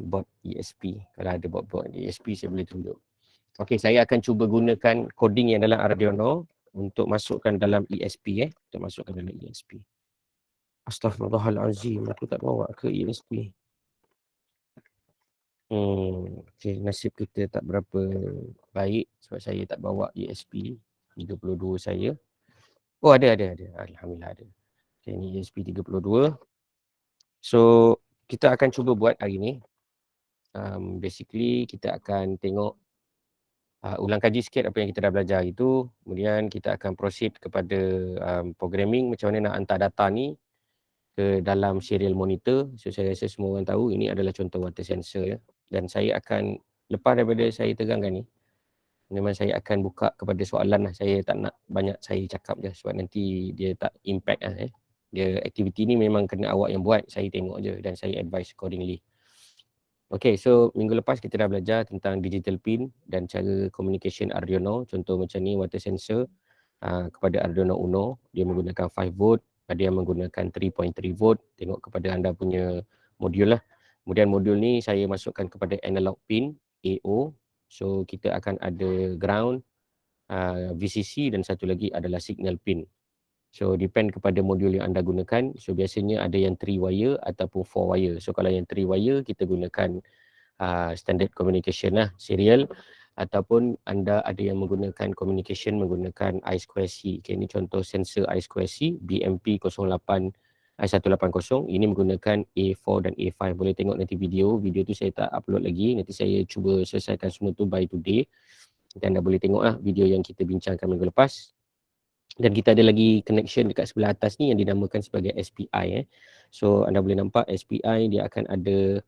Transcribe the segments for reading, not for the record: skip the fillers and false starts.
bot ESP. Kalau ada bot ESP saya boleh tunjuk. Okey, saya akan cuba gunakan coding yang dalam Arduino untuk masukkan dalam ESP untuk masukkan dalam ESP. Astaghfirullahalazim, aku tak bawa ke ESP. Okay, nasib kita tak berapa baik sebab saya tak bawa ESP 32 saya. Oh, ada. Alhamdulillah ada. Okay, ni ESP 32. So, kita akan cuba buat hari ni. Basically, kita akan tengok ulang kaji sikit apa yang kita dah belajar itu. Kemudian kita akan proceed kepada programming, macam mana nak hantar data ni ke dalam serial monitor. So, saya rasa semua orang tahu ini adalah contoh water sensor ya. Dan saya akan, lepas daripada saya terangkan ni, memang saya akan buka kepada soalan lah. Saya tak nak banyak saya cakap je sebab nanti dia tak impact lah. Dia aktiviti ni memang kena awak yang buat, saya tengok je dan saya advise accordingly. Okay, so minggu lepas kita dah belajar tentang digital pin dan cara communication Arduino. Contoh macam ni water sensor kepada Arduino Uno, dia menggunakan 5 volt, ada yang menggunakan 3.3 volt, tengok kepada anda punya modul lah. Kemudian modul ni saya masukkan kepada analog pin AO. So kita akan ada ground, VCC dan satu lagi adalah signal pin. So depend kepada modul yang anda gunakan. So biasanya ada yang 3 wire ataupun 4 wire. So kalau yang 3 wire kita gunakan standard communication lah, serial. Ataupun anda ada yang menggunakan communication menggunakan I2C. Okay, ini contoh sensor I2C BMP 180. Ini menggunakan A4 dan A5. Boleh tengok nanti video tu saya tak upload lagi. Nanti saya cuba selesaikan semua tu by today. Dan anda boleh tengok lah video yang kita bincangkan minggu lepas. Dan kita ada lagi connection dekat sebelah atas ni yang dinamakan sebagai SPI. So anda boleh nampak SPI dia akan ada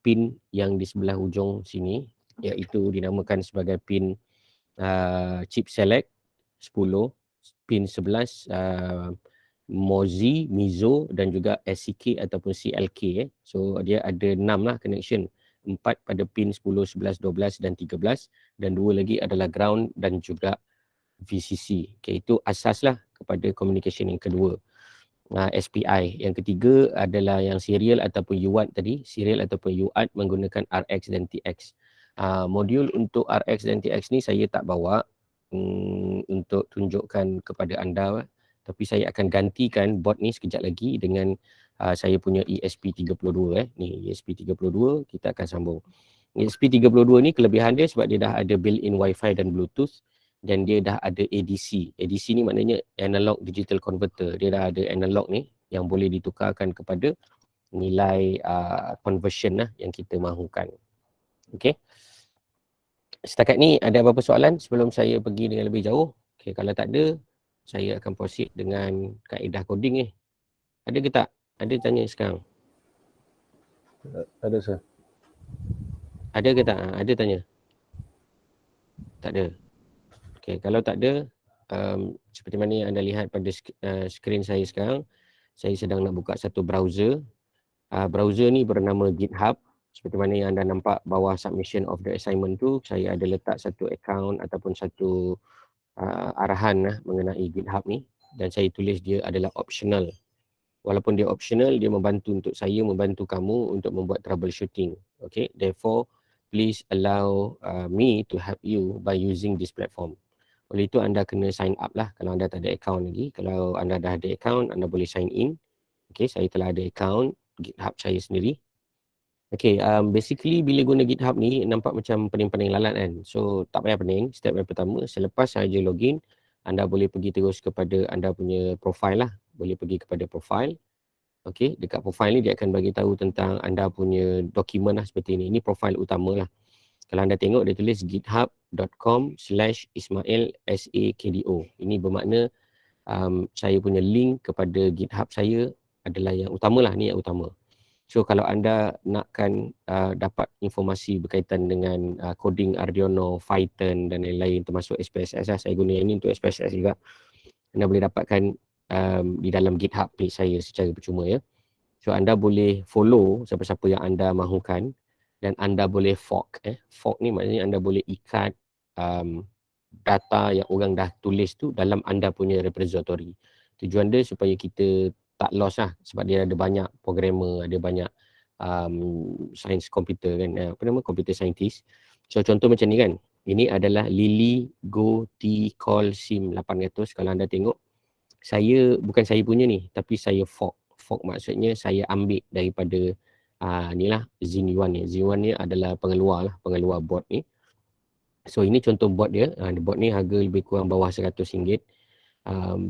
pin yang di sebelah hujung sini, iaitu dinamakan sebagai pin chip select 10, pin 11 Mozi, Mizo dan juga SCK ataupun CLK. So dia ada 6 lah connection. 4 pada pin 10, 11, 12 dan 13 dan 2 lagi adalah ground dan juga VCC. Okay, itu asaslah kepada communication yang kedua. SPI. Yang ketiga adalah yang serial ataupun UART tadi. Serial ataupun UART menggunakan RX dan TX. Modul untuk RX dan TX ni saya tak bawa untuk tunjukkan kepada anda. Tapi saya akan gantikan bot ni sekejap lagi dengan saya punya ESP32. Ni ESP32 kita akan sambung. ESP32 ni kelebihan dia sebab dia dah ada built-in Wi-Fi dan Bluetooth. Dan dia dah ada ADC. ADC ni maknanya analog digital converter. Dia dah ada analog ni yang boleh ditukarkan kepada nilai conversion lah yang kita mahukan. Okey. Setakat ni ada apa-apa soalan sebelum saya pergi dengan lebih jauh? Okey, kalau tak ada, saya akan proceed dengan kaedah coding ni. Ada ke tak? Ada tanya sekarang? Ada sir. Ada ke tak? Ada tanya? Tak ada? Okay, kalau tak ada, seperti mana yang anda lihat pada skrin saya sekarang, saya sedang nak buka satu browser. Browser ni bernama GitHub. Seperti mana yang anda nampak bawah submission of the assignment tu, saya ada letak satu account ataupun satu arahan mengenai GitHub ni. Dan saya tulis dia adalah optional. Walaupun dia optional, dia membantu untuk saya, membantu kamu untuk membuat troubleshooting. Okay, therefore, please allow me to help you by using this platform. Oleh itu anda kena sign up lah kalau anda tak ada account lagi. Kalau anda dah ada account, anda boleh sign in. Okay, saya telah ada account GitHub saya sendiri. Okay, basically bila guna GitHub ni nampak macam pening-pening lalat kan. So tak payah pening. Step yang pertama, selepas sahaja login, anda boleh pergi terus kepada anda punya profile lah. Boleh pergi kepada profile. Okay, dekat profile ni dia akan bagi tahu tentang anda punya dokumen lah seperti ini. Ini profile utama lah. Kalau anda tengok dia tulis github.com/Ismail SAKDO. Ini bermakna saya punya link kepada GitHub saya adalah yang utama lah, ni yang utama. So kalau anda nakkan dapat informasi berkaitan dengan coding Arduino, Python dan lain-lain termasuk SPSS lah. Saya guna yang ni untuk SPSS juga. Anda boleh dapatkan di dalam GitHub page saya secara percuma ya. So anda boleh follow siapa-siapa yang anda mahukan. Dan anda boleh fork. Fork ni maknanya anda boleh ikat data yang orang dah tulis tu dalam anda punya repository. Tujuan dia supaya kita tak lost lah sebab dia ada banyak programmer, ada banyak sains komputer kan, apa nama, computer scientist. So contoh macam ni kan, ini adalah Lily Go T Call SIM 800. Kalau anda tengok, bukan saya punya ni, tapi saya fork. Fork maksudnya saya ambil daripada ni lah Zen1 ni. Zen1 ni adalah pengeluar bot ni. So ini contoh bot dia. Bot ni harga lebih kurang bawah RM100.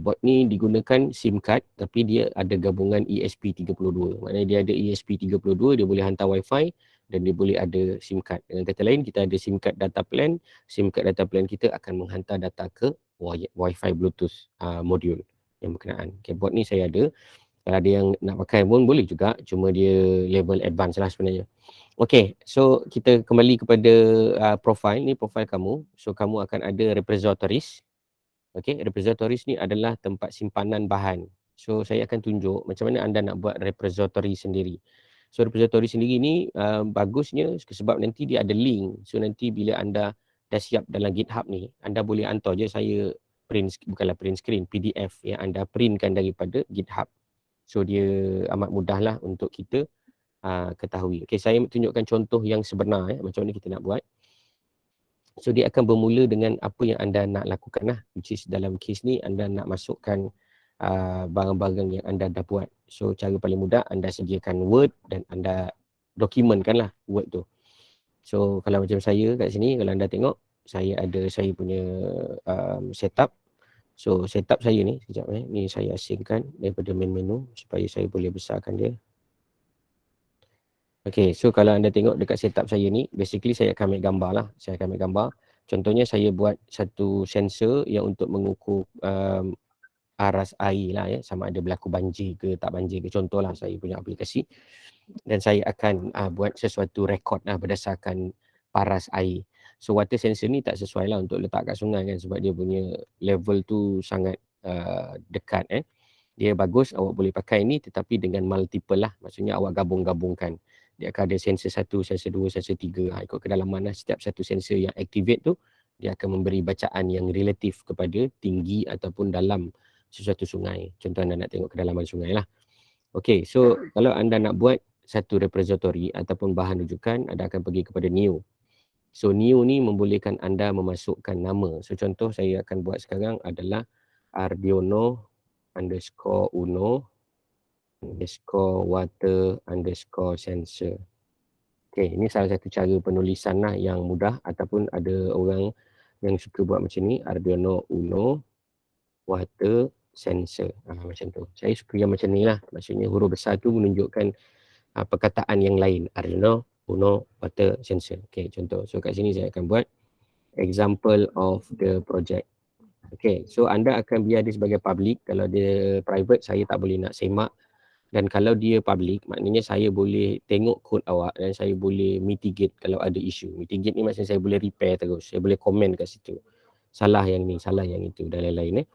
Bot ni digunakan SIM card, tapi dia ada gabungan ESP32. Maknanya dia ada ESP32, dia boleh hantar Wi-Fi dan dia boleh ada SIM card. Dengan kata lain, kita ada SIM card data plan. SIM card data plan kita akan menghantar data ke Wi-Fi Bluetooth modul yang berkenaan. Okay, bot ni saya ada. Kalau ada yang nak pakai pun boleh juga, cuma dia level advance lah sebenarnya. Okay, so kita kembali kepada profile. Ni profile kamu. So kamu akan ada repositories. Okay, repositories ni adalah tempat simpanan bahan. So saya akan tunjuk macam mana anda nak buat repository sendiri. So repository sendiri ni bagusnya sebab nanti dia ada link. So nanti bila anda dah siap dalam GitHub ni, anda boleh hantar je saya bukanlah print screen, PDF yang anda printkan daripada GitHub. So dia amat mudah lah untuk kita ketahui. Okay, saya tunjukkan contoh yang sebenar macam mana kita nak buat. So dia akan bermula dengan apa yang anda nak lakukan lah, which is dalam case ni anda nak masukkan barang-barang yang anda dah buat. So cara paling mudah, anda sediakan Word dan anda dokumentkan lah Word tu. So kalau macam saya kat sini, kalau anda tengok, saya ada saya punya setup. So setup saya ni, sekejap ni saya asingkan daripada main menu supaya saya boleh besarkan dia. Okay, so kalau anda tengok dekat setup saya ni, basically saya akan ambil gambar lah. Saya akan ambil gambar. Contohnya saya buat satu sensor yang untuk mengukur aras air lah ya, sama ada berlaku banjir ke tak banjir ke. Contohlah saya punya aplikasi. Dan saya akan buat sesuatu rekod lah berdasarkan paras air. So water sensor ni tak sesuai lah untuk letak kat sungai kan, sebab dia punya level tu sangat dekat. Dia bagus awak boleh pakai ni, tetapi dengan multiple lah. Maksudnya awak gabung-gabungkan. Dia akan ada sensor 1, sensor 2, sensor 3. Ikut kedalaman lah. Setiap satu sensor yang activate tu, dia akan memberi bacaan yang relatif kepada tinggi ataupun dalam sesuatu sungai. Contoh anda nak tengok kedalaman sungai lah. Okay, so kalau anda nak buat satu repository ataupun bahan rujukan, anda akan pergi kepada new. So new ni membolehkan anda memasukkan nama. So contoh saya akan buat sekarang adalah Arduino _Uno _water _sensor. Okay, ini salah satu cara penulisan lah yang mudah, ataupun ada orang yang suka buat macam ni, Arduino Uno water sensor. Macam tu. Saya suka yang macam ni lah. Maksudnya huruf besar tu menunjukkan perkataan yang lain. Arduino Uno water sensor. Okay, contoh. So kat sini saya akan buat example of the project. Okay, so anda akan biar dia sebagai public. Kalau dia private, saya tak boleh nak semak. Dan kalau dia public, maknanya saya boleh tengok kod awak dan saya boleh mitigate kalau ada isu. Mitigate ni maksudnya saya boleh repair terus. Saya boleh komen kat situ. Salah yang ni, salah yang itu dan lain-lain.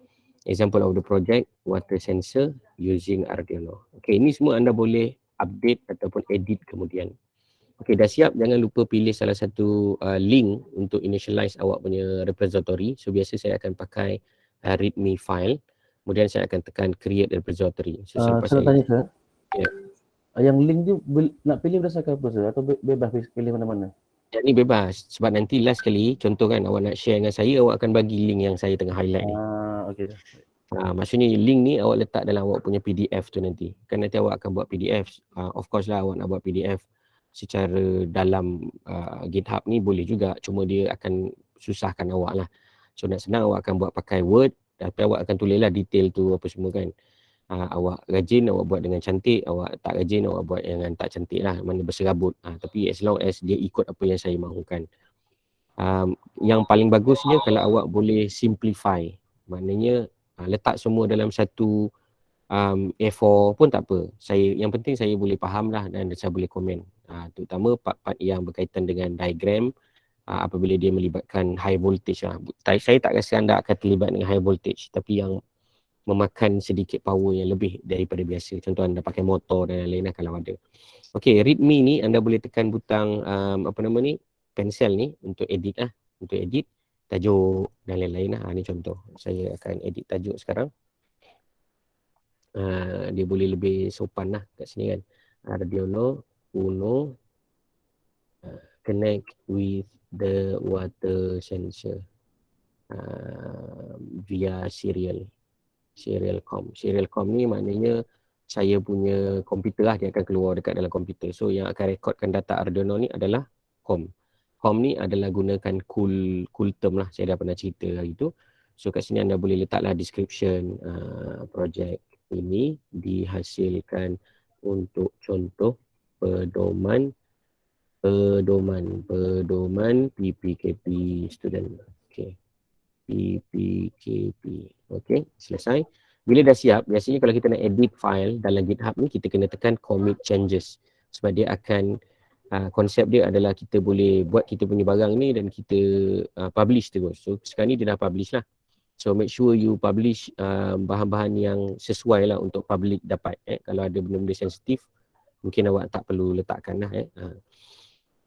Example of the project, water sensor using Arduino. Okay, ini semua anda boleh update ataupun edit kemudian. Okay, dah siap. Jangan lupa pilih salah satu link untuk initialize awak punya repository. So biasa saya akan pakai readme file. Kemudian saya akan tekan create repository. So selepas saya tanya Sir, ya. Yang link tu nak pilih berdasarkan apa Sir? Atau bebas pilih mana-mana? Yang ni bebas. Sebab nanti last kali, contoh kan awak nak share dengan saya, awak akan bagi link yang saya tengah highlight ni. Okay. Maksudnya link ni awak letak dalam awak punya PDF tu nanti. Kan nanti awak akan buat PDF. Of course lah awak nak buat PDF secara dalam GitHub ni boleh juga. Cuma dia akan susahkan awak lah. So nak senang awak akan buat pakai Word. Tapi awak akan tulislah detail tu apa semua kan. Awak rajin awak buat dengan cantik, awak tak rajin awak buat dengan tak cantik lah, mana berserabut. Tapi as long as dia ikut apa yang saya mahukan. Yang paling bagusnya kalau awak boleh simplify. Maknanya letak semua dalam satu A4 pun tak apa. Yang penting saya boleh faham lah dan saya boleh komen. Terutama part-part yang berkaitan dengan diagram apabila dia melibatkan high voltage lah. Saya tak rasa anda akan terlibat dengan high voltage, tapi yang memakan sedikit power yang lebih daripada biasa. Contoh anda pakai motor dan lain-lain lah kalau ada. Okay, readme ni anda boleh tekan butang pensel ni untuk edit lah. Untuk edit tajuk dan lain-lain lah. Ni contoh. Saya akan edit tajuk sekarang. Dia boleh lebih sopan lah kat sini kan. Arduino Uno connect with the water sensor via serial com. Serial com ni maknanya saya punya komputer lah, dia akan keluar dekat dalam komputer. So yang akan rekodkan data Arduino ni adalah com. Com ni adalah gunakan cool term lah, saya dah pernah cerita hari tu. So kat sini anda boleh letaklah description projek ini dihasilkan untuk contoh pedoman PPKP student. Okey. PPKP. Okey, selesai. Bila dah siap, biasanya kalau kita nak edit file dalam GitHub ni, kita kena tekan commit changes. Sebab dia akan, konsep dia adalah kita boleh buat kita punya barang ni dan kita publish terus. So sekarang ni dia dah publish lah. So make sure you publish bahan-bahan yang sesuai lah untuk public dapat. Kalau ada benda-benda sensitif, mungkin awak tak perlu letakkan lah.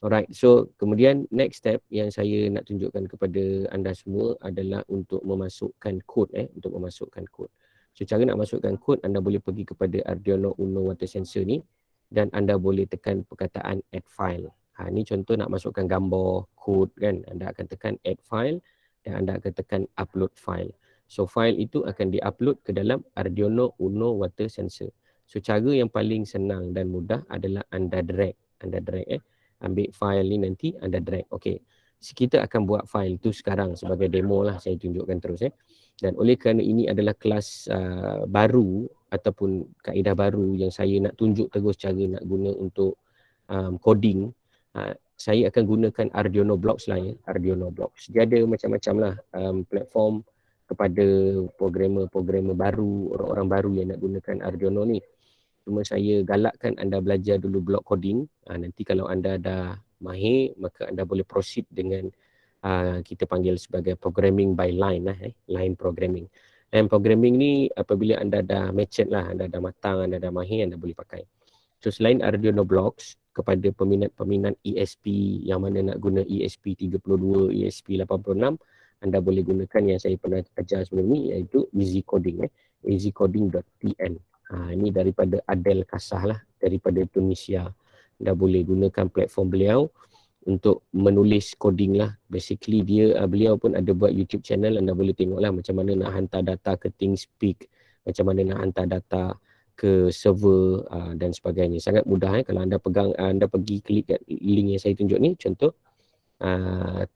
Alright, so kemudian next step yang saya nak tunjukkan kepada anda semua adalah untuk memasukkan kod. Untuk memasukkan kod. So cara nak masukkan kod, anda boleh pergi kepada Arduino Uno water sensor ni dan anda boleh tekan perkataan add file. Ni contoh nak masukkan gambar, kod kan. Anda akan tekan add file dan anda akan tekan upload file. So file itu akan diupload ke dalam Arduino Uno water sensor. So cara yang paling senang dan mudah adalah anda drag. Ambil file ni nanti anda drag. Okey. So, kita akan buat file tu sekarang sebagai demo lah, saya tunjukkan terus. Dan oleh kerana ini adalah kelas baru ataupun kaedah baru yang saya nak tunjuk terus cara nak guna untuk coding, saya akan gunakan Arduino Blocks lah ya. Arduino Blocks. Dia ada macam-macam lah platform kepada programmer-programmer baru, orang-orang baru yang nak gunakan Arduino ni. Cuma saya galakkan anda belajar dulu block coding. Nanti kalau anda dah mahir, maka anda boleh proceed dengan kita panggil sebagai programming by line lah. Line programming. Line programming ni apabila anda dah matured lah, anda dah matang, anda dah mahir, anda boleh pakai. So selain Arduino Blocks, kepada peminat-peminat ESP yang mana nak guna ESP32, ESP86, anda boleh gunakan yang saya pernah ajar sebelum ni, iaitu Easy Coding. easycoding.tn. Ini daripada Adel Kasah lah, daripada Tunisia. Anda boleh gunakan platform beliau untuk menulis coding lah. Basically beliau pun ada buat YouTube channel, anda boleh tengok lah macam mana nak hantar data ke TeamSpeak, macam mana nak hantar data ke server dan sebagainya. Sangat mudah kalau anda pegang, anda pergi klik kat link yang saya tunjuk ni, contoh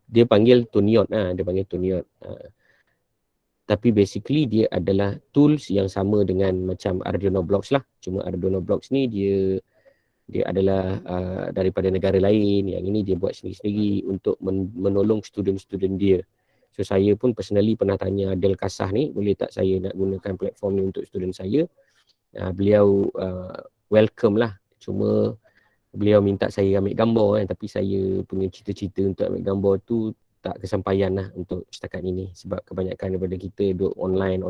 dia panggil Tuniot, dia panggil Tuniot. Tapi basically dia adalah tools yang sama dengan macam Arduino Blocks lah. Cuma Arduino Blocks ni dia adalah daripada negara lain. Yang ini dia buat sendiri-sendiri untuk menolong student-student dia. So saya pun personally pernah tanya Adel Kasah ni, boleh tak saya nak gunakan platform ni untuk student saya. Beliau welcome lah. Cuma beliau minta saya ambil gambar tapi saya punya cita-cita untuk ambil gambar tu tak kesampaian lah untuk setakat ini sebab kebanyakan daripada kita duduk online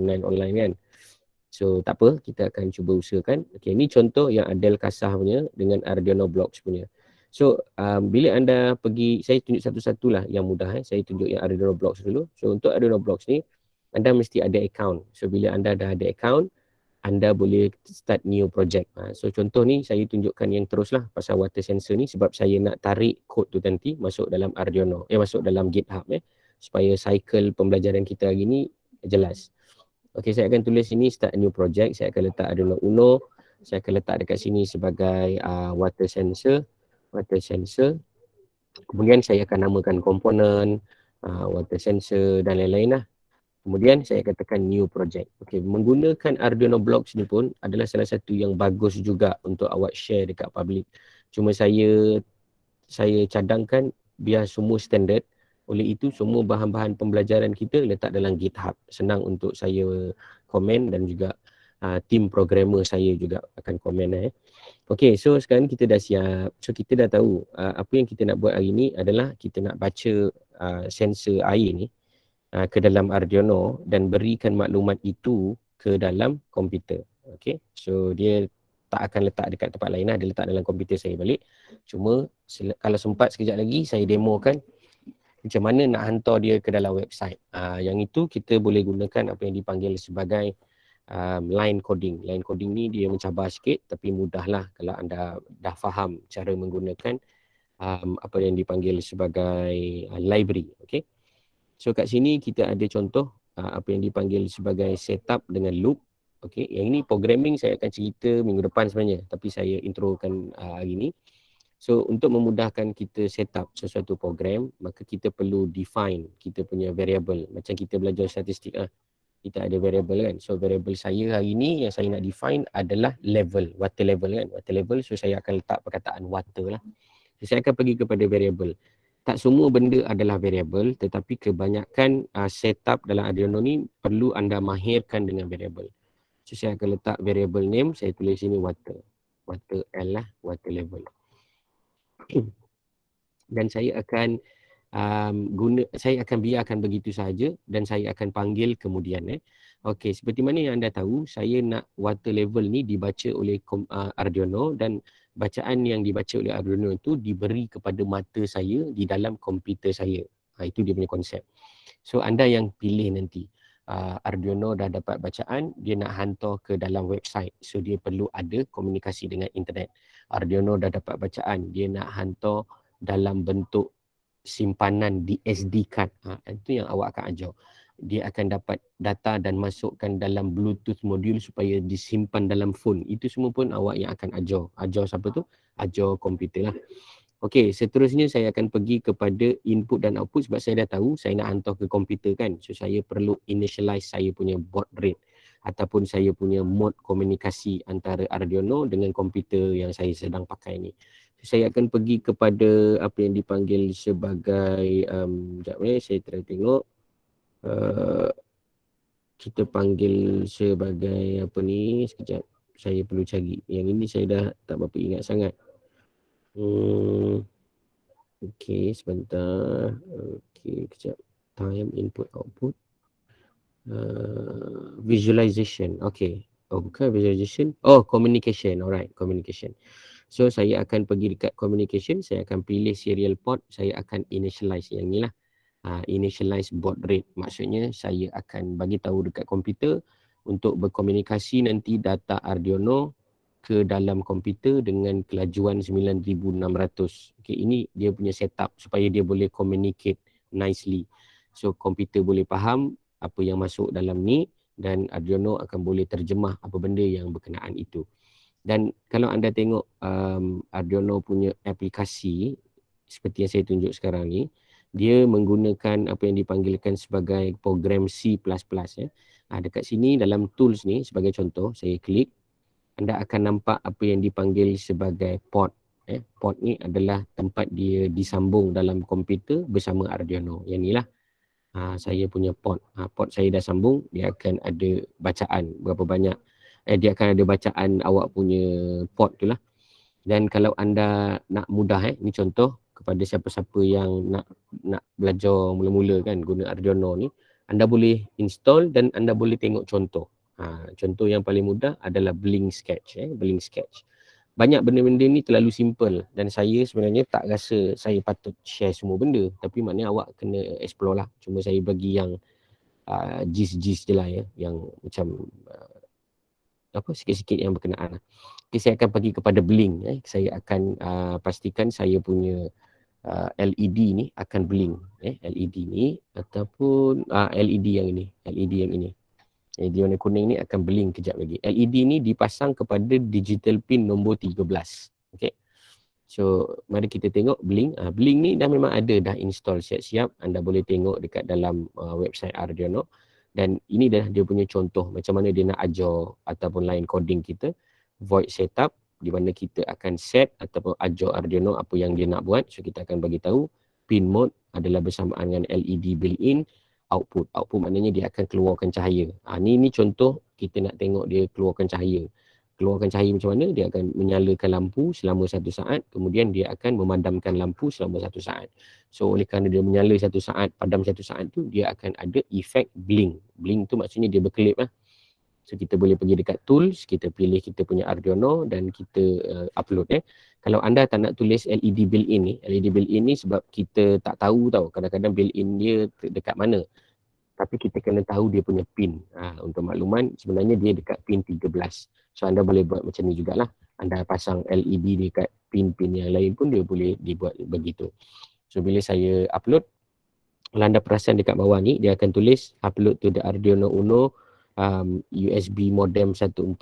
kan. So tak apa, kita akan cuba usahakan. Okay, ini contoh yang Adel Kasah punya dengan Arduino Blocks punya. So bila anda pergi, saya tunjuk satu-satu lah yang mudah. Saya tunjuk yang Arduino Blocks dulu. So untuk Arduino Blocks ni, anda mesti ada account. So bila anda dah ada account, anda boleh start new project. So contoh ni saya tunjukkan yang terus lah pasal water sensor ni sebab saya nak tarik kod tu nanti masuk dalam Arduino, masuk dalam GitHub supaya cycle pembelajaran kita hari ni jelas. Okey, saya akan tulis sini start a new project. Saya akan letak Arduino Uno. Saya akan letak dekat sini sebagai water sensor. Kemudian saya akan namakan komponen water sensor dan lain-lain lah. Kemudian saya akan tekan new project. Okey, menggunakan Arduino Blocks ni pun adalah salah satu yang bagus juga untuk awak share dekat public. Cuma saya cadangkan biar semua standard. Oleh itu semua bahan-bahan pembelajaran kita letak dalam GitHub. Senang untuk saya komen dan juga tim programmer saya juga akan komen. Okey, so sekarang kita dah siap. So kita dah tahu apa yang kita nak buat hari ni adalah kita nak baca sensor air ni ke dalam Arduino dan berikan maklumat itu ke dalam komputer. Okey, so dia tak akan letak dekat tempat lain lah, dia letak dalam komputer saya balik. Cuma kalau sempat sekejap lagi saya demokan macam mana nak hantar dia ke dalam website. Yang itu kita boleh gunakan apa yang dipanggil sebagai line coding. Line coding ni dia mencabar sikit tapi mudahlah kalau anda dah faham cara menggunakan apa yang dipanggil sebagai library. Okay. So kat sini kita ada contoh apa yang dipanggil sebagai setup dengan loop. Okay. Yang ini programming saya akan cerita minggu depan sebenarnya, tapi saya introkan hari ni. So untuk memudahkan kita setup sesuatu program, maka kita perlu define kita punya variable. Macam kita belajar statistik kita ada variable kan. So variable saya hari ni yang saya nak define adalah level, water level kan. Water level, so saya akan letak perkataan water lah. So, saya akan pergi kepada variable. Tak semua benda adalah variable, tetapi kebanyakan setup dalam Arduino ni perlu anda mahirkan dengan variable. So saya akan letak variable name, saya tulis sini water. Water L lah, water level. Dan saya akan saya akan biarkan begitu saja dan saya akan panggil kemudian. Okey, seperti mana yang anda tahu, saya nak water level ni dibaca oleh Arduino dan bacaan yang dibaca oleh Arduino itu diberi kepada mata saya di dalam komputer saya. Itu dia punya konsep. So anda yang pilih nanti. Arduino dah dapat bacaan, dia nak hantar ke dalam website. So dia perlu ada komunikasi dengan internet. Arduino dah dapat bacaan, dia nak hantar dalam bentuk simpanan di SD card. Itu yang awak akan ajar. Dia akan dapat data dan masukkan dalam Bluetooth module supaya disimpan dalam phone. Itu semua pun awak yang akan ajar. Ajar siapa tu? Ajar komputer lah. Okey, seterusnya saya akan pergi kepada input dan output sebab saya dah tahu saya nak hantar ke komputer kan. So saya perlu initialize saya punya baud rate ataupun saya punya mode komunikasi antara Arduino dengan komputer yang saya sedang pakai ni. Saya akan pergi kepada apa yang dipanggil sebagai sekejap saya try tengok kita panggil sebagai apa ni, sekejap saya perlu cari. Yang ini saya dah tak berapa ingat sangat. Okey, sebentar. Okey, kejap. Time input output. Visualization. Okey. Oh, bukan visualization. Oh, communication. Alright, communication. So saya akan pergi dekat communication, saya akan pilih serial port, saya akan initialize yang ni lah. Initialize baud rate. Maksudnya saya akan bagi tahu dekat komputer untuk berkomunikasi nanti data Arduino ke dalam komputer dengan kelajuan 9600. Okay, ini dia punya setup supaya dia boleh communicate nicely. So komputer boleh faham apa yang masuk dalam ni dan Arduino akan boleh terjemah apa benda yang berkenaan itu. Dan kalau anda tengok Arduino punya aplikasi seperti yang saya tunjuk sekarang ni, dia menggunakan apa yang dipanggilkan sebagai program C++. Dekat sini dalam tools ni sebagai contoh, saya klik, anda akan nampak apa yang dipanggil sebagai port. Port ni adalah tempat dia disambung dalam komputer bersama Arduino. Yang ni lah saya punya port. Port saya dah sambung, dia akan ada bacaan berapa banyak. Dia akan ada bacaan awak punya port tu lah. Dan kalau anda nak mudah, ni contoh kepada siapa-siapa yang nak belajar mula-mula kan guna Arduino ni, anda boleh install dan anda boleh tengok contoh. Contoh yang paling mudah adalah Blink Sketch. Blink Sketch. Banyak benda-benda ni terlalu simple dan saya sebenarnya tak rasa saya patut share semua benda. Tapi maknanya awak kena explore lah. Cuma saya bagi yang gist-gist je lah yang macam sikit-sikit yang berkenaan. Okay, saya akan pergi kepada Blink. Saya akan pastikan saya punya LED ni akan blink. LED ni ataupun LED yang ini. LED yang ini. LED warna kuning ni akan blink kejap lagi. LED ni dipasang kepada digital pin nombor 13. Okay. So, mari kita tengok Blink. Blink ni dah memang ada, dah install siap-siap. Anda boleh tengok dekat dalam website Arduino. Dan ini dah dia punya contoh macam mana dia nak ajar ataupun line coding kita. Void setup di mana kita akan set ataupun ajar Arduino apa yang dia nak buat. So kita akan bagi tahu pin mode adalah bersamaan dengan LED built-in. Output. Output maknanya dia akan keluarkan cahaya. Ni contoh kita nak tengok dia keluarkan cahaya. Keluarkan cahaya macam mana? Dia akan menyalakan lampu selama 1 saat. Kemudian dia akan memadamkan lampu selama 1 saat. So oleh kerana dia menyala 1 saat, padam 1 saat tu, dia akan ada efek blink. Blink tu maksudnya dia berkelip lah. So kita boleh pergi dekat tools, kita pilih kita punya Arduino dan kita upload. Kalau anda tak nak tulis LED built-in ni, LED built-in ni sebab kita tak tahu tau kadang-kadang built-in dia dekat mana. tapi kita kena tahu dia punya pin. Untuk makluman, sebenarnya dia dekat pin 13. So anda boleh buat macam ni jugalah. Anda pasang LED dekat pin-pin yang lain pun dia boleh dibuat begitu. So bila saya upload, kalau anda perasan dekat bawah ni, dia akan tulis upload to the Arduino Uno USB modem 14101.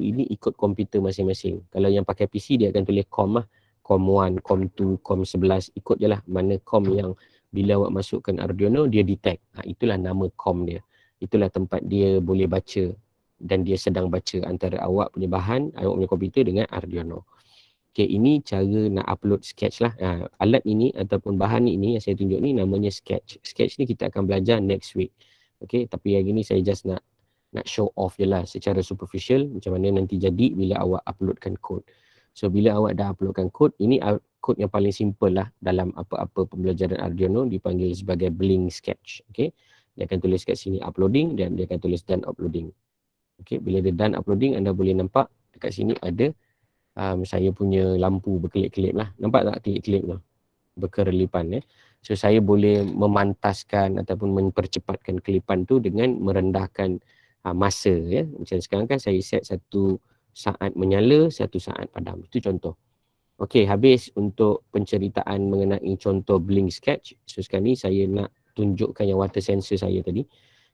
Ini ikut komputer masing-masing. Kalau yang pakai PC, dia akan tulis COM lah. COM 1, COM 2, COM 11. Ikut je lah mana COM yang bila awak masukkan Arduino, dia detect. Itulah nama COM dia. Itulah tempat dia boleh baca dan dia sedang baca antara awak punya bahan, awak punya komputer dengan Arduino. Okay, ini cara nak upload sketch lah. Alat ini ataupun bahan ini yang saya tunjuk ni namanya sketch. Sketch ni kita akan belajar next week. Okay, tapi yang ini saya just nak show off je lah secara superficial macam mana nanti jadi bila awak uploadkan code. So bila awak dah uploadkan code, ini code yang paling simple lah dalam apa-apa pembelajaran Arduino, dipanggil sebagai Blink Sketch. Okay, dia akan tulis kat sini uploading dan dia akan tulis done uploading. Okay, bila dia done uploading, anda boleh nampak dekat sini ada saya punya lampu berkelip-kelip lah. Nampak tak kelip-kelip tu? Berkerelipan. So saya boleh memantaskan ataupun mempercepatkan kelipan tu dengan merendahkan masa. Macam sekarang kan saya set 1 saat menyala, 1 saat padam. Itu contoh. Okey, habis untuk penceritaan mengenai contoh Blink Sketch. So sekarang ni saya nak tunjukkan yang water sensor saya tadi.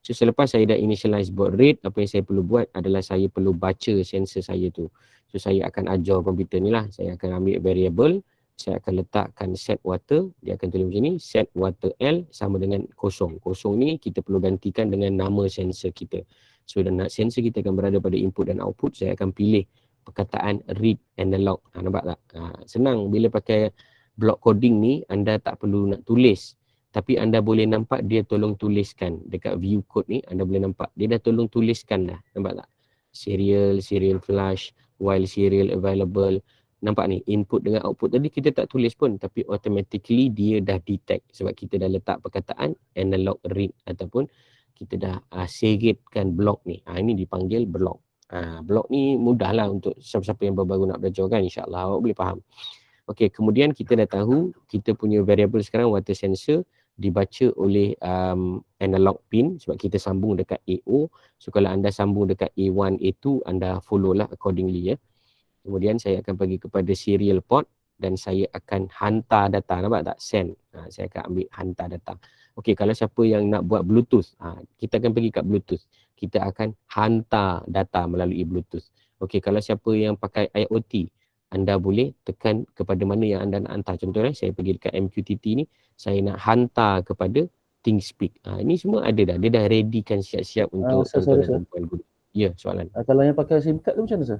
So selepas saya dah initialize baud rate, apa yang saya perlu buat adalah saya perlu baca sensor saya tu. So saya akan ajar komputer ni lah. Saya akan ambil variable, saya akan letakkan set water, dia akan tulis macam ni, set water L sama dengan kosong. Kosong ni kita perlu gantikan dengan nama sensor kita. So dan nak sensor kita akan berada pada input dan output, saya akan pilih perkataan read analog. Nampak tak? Senang bila pakai block coding ni, anda tak perlu nak tulis. Tapi anda boleh nampak dia tolong tuliskan. Dekat view code ni, anda boleh nampak. Dia dah tolong tuliskan dah. Nampak tak? Serial flash, while serial available. Nampak ni, input dengan output tadi kita tak tulis pun. Tapi automatically dia dah detect. Sebab kita dah letak perkataan analog read. Ataupun kita dah seritkan blok ni. Ini dipanggil blok. Blok ni mudah lah untuk siapa-siapa yang baru nak belajar kan. InsyaAllah awak boleh faham. Okey, kemudian kita dah tahu kita punya variable sekarang water sensor dibaca oleh analog pin sebab kita sambung dekat AO. So kalau anda sambung dekat A1, A2, anda follow lah accordingly ya. Kemudian saya akan pergi kepada serial port dan saya akan hantar data. Nampak tak? Send. Saya akan ambil hantar data. Okey, kalau siapa yang nak buat Bluetooth, kita akan pergi kat Bluetooth. Kita akan hantar data melalui Bluetooth. Okey, kalau siapa yang pakai IoT, anda boleh tekan kepada mana yang anda nak hantar. Contohnya saya pergi dekat MQTT ni, saya nak hantar kepada ThinkSpeak. Ini semua ada dah. Dia dah ready kan siap-siap untuk tuan-tuan dan puan guru. Ya, soalan. Kalau yang pakai SIM card tu macam mana, sir?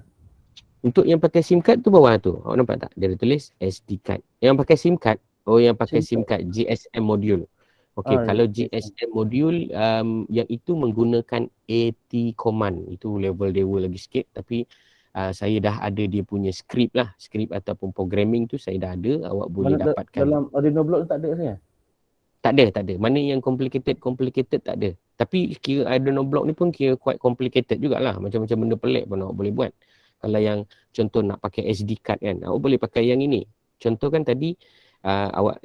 Untuk yang pakai SIM card tu bawah tu. Awak nampak tak? Dia ada tulis SD card. Yang pakai SIM card, yang pakai SIM card GSM module. Okey, kalau GSM module yang itu menggunakan AT command. Itu level dewa lagi sikit, tapi saya dah ada dia punya skrip lah. Skrip ataupun programming tu saya dah ada. Awak boleh dapatkan. Dalam Arduino block tu tak ada rasanya? Tak ada. Mana yang complicated tak ada. Tapi kira Arduino block ni pun kira quite complicated jugalah. Macam-macam benda pelik pun awak boleh buat. Kalau yang contoh nak pakai SD card kan, awak boleh pakai yang ini. Contoh kan tadi awak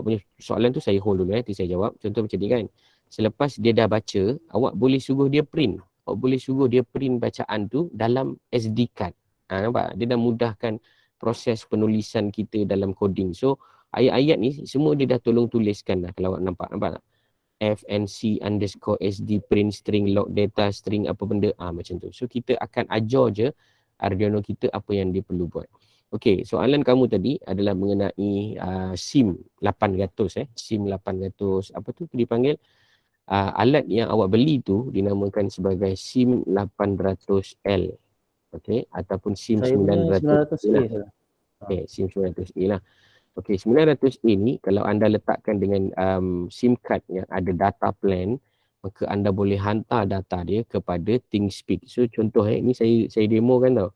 punya soalan tu saya hold dulu nanti saya jawab. Contoh macam ni kan. Selepas dia dah baca, awak boleh suruh dia print. Awak boleh suruh dia print bacaan tu dalam SD card. Nampak? Dia dah mudahkan proses penulisan kita dalam coding. So ayat-ayat ni semua dia dah tolong tuliskan dah kalau awak nampak. Nampak tak? FNC_SD print string log data string apa benda. Macam tu. So kita akan ajar je Arduino kita apa yang dia perlu buat. Okey, soalan kamu tadi adalah mengenai SIM 800 SIM 800 apa tu dipanggil alat yang awak beli tu dinamakan sebagai SIM 800L. Okey, ataupun SIM 900A lah. Okey, SIM 900A lah. Okey, 900A ni kalau anda letakkan dengan SIM card yang ada data plan, maka anda boleh hantar data dia kepada ThinkSpeak. So contoh ni saya demo kan tau.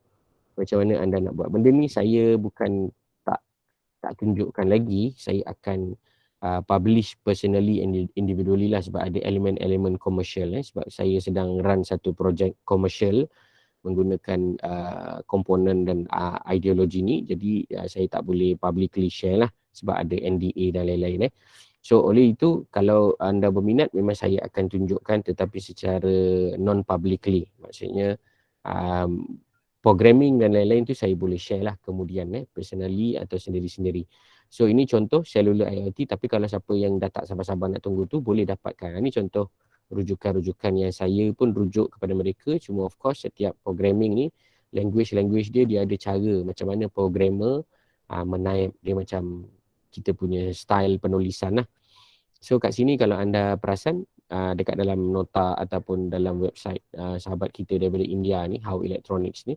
Macam mana anda nak buat. Benda ni saya bukan tak tunjukkan lagi. Saya akan publish personally and individually lah sebab ada elemen-elemen komersial sebab saya sedang run satu projek komersial menggunakan komponen dan ideologi ni. Jadi saya tak boleh publicly share lah sebab ada NDA dan lain-lain So oleh itu kalau anda berminat memang saya akan tunjukkan, tetapi secara non-publicly. Maksudnya programming dan lain-lain tu saya boleh share lah kemudian personally atau sendiri-sendiri. So ini contoh cellular IoT, tapi kalau siapa yang dah tak sabar-sabar nak tunggu tu boleh dapatkan. Ini contoh rujukan-rujukan yang saya pun rujuk kepada mereka. Cuma of course setiap programming ni language dia ada cara macam mana programmer menaip dia, macam kita punya style penulisan lah. So kat sini kalau anda perasan dekat dalam nota ataupun dalam website sahabat kita daripada India ni, How Electronics ni,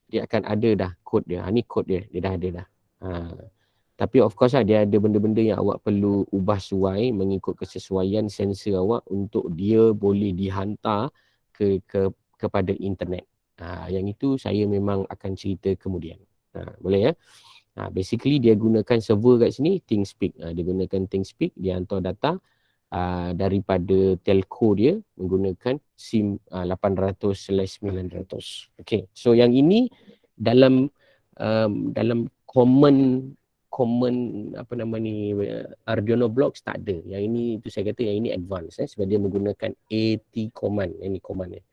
dia akan ada dah kod dia. Ni kod dia dah ada dah. Tapi of course lah, dia ada benda-benda yang awak perlu ubah suai mengikut kesesuaian sensor awak untuk dia boleh dihantar kepada internet. Yang itu saya memang akan cerita kemudian. Boleh ya? Basically dia gunakan server kat sini, ThingSpeak. Dia gunakan ThingSpeak, dia hantar data daripada telco dia menggunakan SIM 800/900. Okay, so yang ini dalam common apa nama ni Arduino blocks tak ada. Yang ini tu saya kata yang ini advance sebab dia menggunakan AT command. Yang ni command ni.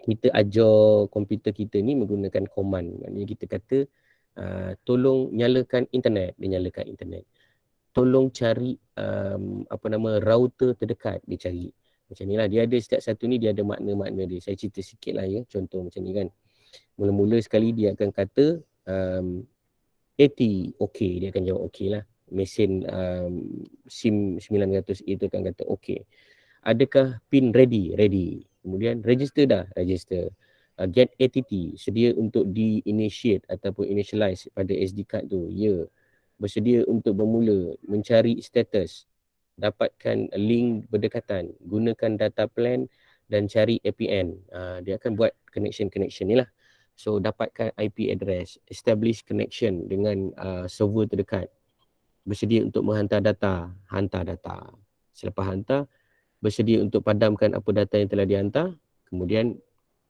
Kita ajar komputer kita ni menggunakan command. Maknanya kita kata tolong nyalakan internet, dia nyalakan internet. Tolong cari router terdekat, dia cari. Macam ni lah, dia ada setiap satu ni dia ada makna-makna dia. Saya cerita sikit lah ya, contoh macam ni kan. Mula-mula sekali dia akan kata 80, okay, dia akan jawab okay lah. Mesin SIM 900A tu akan kata okay. Adakah pin ready? Ready. Kemudian register dah? Register. Get ATT, sedia untuk di-initiate ataupun initialize pada SD card tu? Ya. Bersedia untuk bermula, mencari status, dapatkan link berdekatan, gunakan data plan dan cari APN. Dia akan buat connection ni lah. So dapatkan IP address, establish connection dengan server terdekat, bersedia untuk menghantar data, hantar data. Selepas hantar, bersedia untuk padamkan apa data yang telah dihantar, kemudian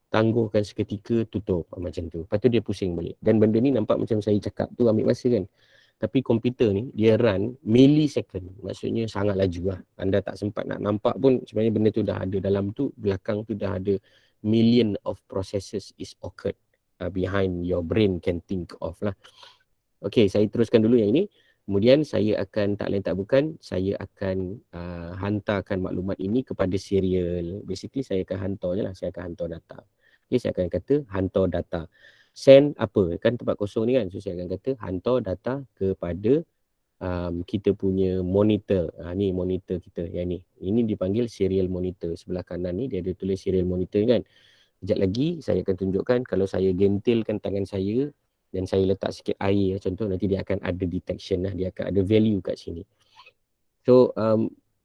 tangguhkan seketika, tutup. Macam tu. Lepas tu dia pusing balik. Dan benda ni nampak macam saya cakap tu ambil masa kan. Tapi komputer ni dia run millisecond. Maksudnya sangat laju lah. Anda tak sempat nak nampak pun sebenarnya benda tu dah ada dalam tu. Belakang tu dah ada million of processes is occurred behind your brain can think of lah. Okay, saya teruskan dulu yang ini. Kemudian saya akan tak lain tak bukan, saya akan hantarkan maklumat ini kepada serial. Basically saya akan hantar je lah, saya akan hantar data. Okay, saya akan kata hantar data. Send apa? Kan tempat kosong ni kan. So saya akan kata hantar data kepada kita punya monitor. Ni monitor kita yang ni. Ini dipanggil serial monitor. Sebelah kanan ni dia ada tulis serial monitor kan. Sekejap lagi saya akan tunjukkan kalau saya gentilkan tangan saya dan saya letak sikit air contoh, nanti dia akan ada detection lah, dia akan ada value kat sini. So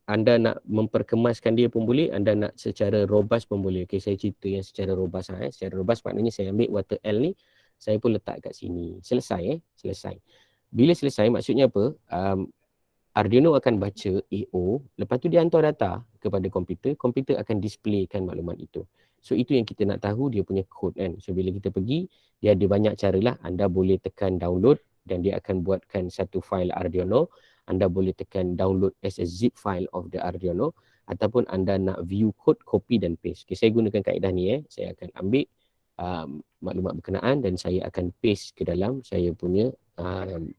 anda nak memperkemaskan dia pun boleh, anda nak secara robust pun boleh. Okay, saya cerita yang secara robust lah. Secara robust maknanya saya ambil water L ni, saya pun letak kat sini. Selesai selesai. Bila selesai maksudnya apa? Arduino akan baca AO, lepas tu dia hantar data kepada komputer, komputer akan displaykan maklumat itu. So itu yang kita nak tahu dia punya kod kan. So bila kita pergi, dia ada banyak cara lah. Anda boleh tekan download dan dia akan buatkan satu file Arduino. Anda boleh tekan download as a zip file of the Arduino. Ataupun anda nak view code, copy dan paste. Okay, saya gunakan kaedah ni saya akan ambil maklumat berkenaan dan saya akan paste ke dalam saya punya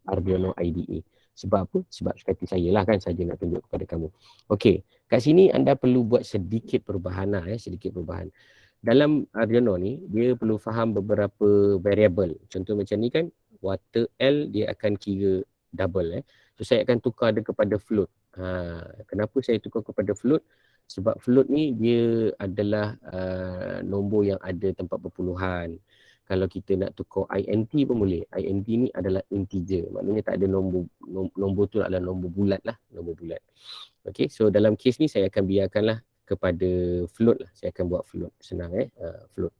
Arduino IDE. Sebab apa? Sebab seperti saya lah kan, saja nak tunjuk kepada kamu. Okey, kat sini anda perlu buat sedikit perubahan lah sedikit perubahan. Dalam Arduino ni, dia perlu faham beberapa variable. Contoh macam ni kan, water L dia akan kira double So saya akan tukar dia kepada float. Kenapa saya tukar kepada float? Sebab float ni dia adalah nombor yang ada tempat perpuluhan. Kalau kita nak tukar INT pun boleh. INT ni adalah integer. Maknanya tak ada nombor tu adalah nombor bulat lah. Nombor bulat. Okay, so dalam kes ni saya akan biarkanlah kepada float lah. Saya akan buat float. Senang float.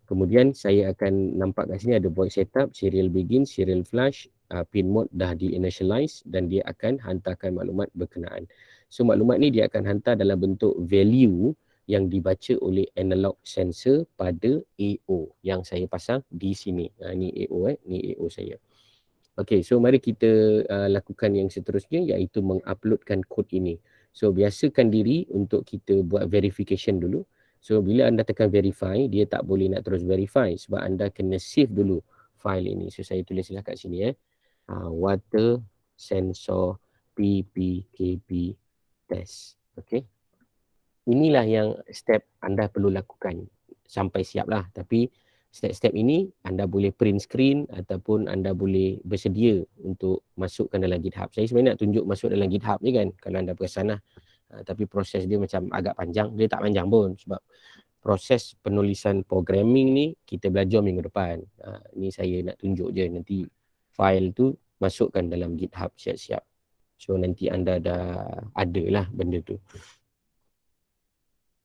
Kemudian saya akan nampak kat sini ada void setup, serial begin, serial flash, pin mode dah di-initialize dan dia akan hantarkan maklumat berkenaan. So maklumat ni dia akan hantar dalam bentuk value yang dibaca oleh analog sensor pada AO yang saya pasang di sini. Ni AO ni AO saya. Okay, so mari kita lakukan yang seterusnya, iaitu menguploadkan kod ini. So biasakan diri untuk kita buat verification dulu. So bila anda tekan verify, dia tak boleh nak terus verify sebab anda kena save dulu file ini. So saya tulislah kat sini water sensor PPKP test. Okay. Inilah yang step anda perlu lakukan sampai siap lah. Tapi step-step ini anda boleh print screen ataupun anda boleh bersedia untuk masukkan dalam GitHub. Saya sebenarnya nak tunjuk masuk dalam GitHub je kan, kalau anda perasan lah. Tapi proses dia macam agak panjang. Dia tak panjang pun sebab proses penulisan programming ni kita belajar minggu depan. Ni saya nak tunjuk je, nanti file tu masukkan dalam GitHub siap-siap. So nanti anda dah ada lah benda tu.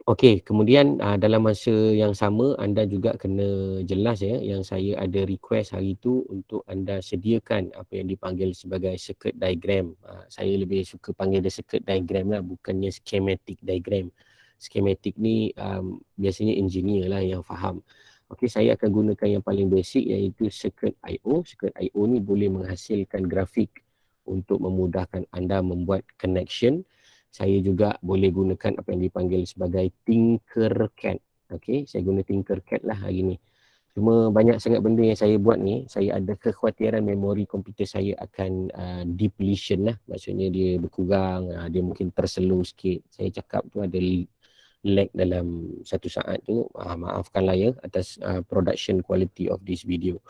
Okey, kemudian dalam masa yang sama anda juga kena jelas yang saya ada request hari tu untuk anda sediakan apa yang dipanggil sebagai circuit diagram. Saya lebih suka panggil dia circuit diagram lah, bukannya schematic diagram. Schematic ni biasanya engineer lah yang faham. Okey, saya akan gunakan yang paling basic iaitu circuit IO. Circuit IO ni boleh menghasilkan grafik untuk memudahkan anda membuat connection. Saya juga boleh gunakan apa yang dipanggil sebagai Tinkercad. Okey, saya guna Tinkercad lah hari ni. Cuma banyak sangat benda yang saya buat ni, saya ada kekhawatiran memori komputer saya akan depletion lah. Maksudnya dia berkurang, dia mungkin terslow sikit. Saya cakap tu ada lag dalam 1 saat tu. Maafkanlah atas production quality of this video.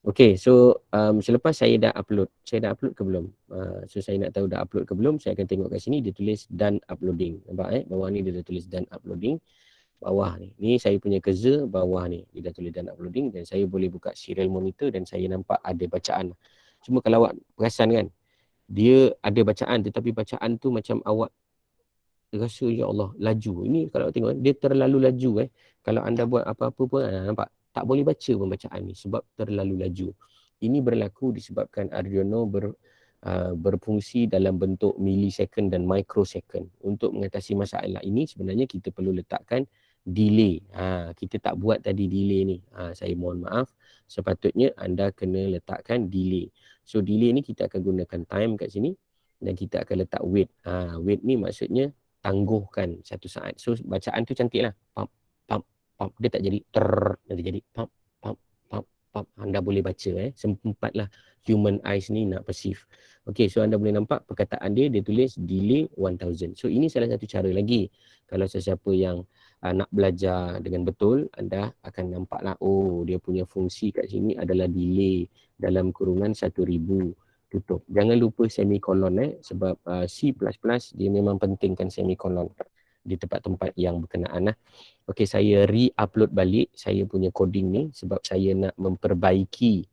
Okay, so selepas saya dah upload ke belum? So saya nak tahu dah upload ke belum, saya akan tengok kat sini dia tulis done uploading. Nampak bawah ni dia dah tulis done uploading. Bawah ni saya punya cursor bawah ni dia dah tulis done uploading, dan saya boleh buka serial monitor dan saya nampak ada bacaan. Cuma kalau awak perasan kan, dia ada bacaan tetapi bacaan tu macam awak rasa ya Allah laju. Ini kalau tengok dia terlalu laju Kalau anda buat apa-apa pun nampak tak boleh baca pembacaan ni sebab terlalu laju. Ini berlaku disebabkan Arduino berfungsi dalam bentuk millisecond dan microsecond. Untuk mengatasi masalah ini sebenarnya kita perlu letakkan delay. Kita tak buat tadi delay ni. Saya mohon maaf. Sepatutnya anda kena letakkan delay. So delay ni kita akan gunakan time kat sini dan kita akan letak wait. Wait ni maksudnya tangguhkan 1 saat. So bacaan tu cantik lah. Pam, pam, pam. Dia tak jadi ter, dia jadi pam, pam, pam, pam. Anda boleh baca sempatlah human eyes ni nak perceive. Okay, so anda boleh nampak perkataan dia tulis delay 1000. So ini salah satu cara lagi. Kalau sesiapa yang nak belajar dengan betul, anda akan nampak lah, oh dia punya fungsi kat sini adalah delay dalam kurungan 1000. Tutup. Jangan lupa semikolon sebab C++ dia memang pentingkan semikolon di tempat-tempat yang berkenaan Okey, saya re-upload balik saya punya coding ni sebab saya nak memperbaiki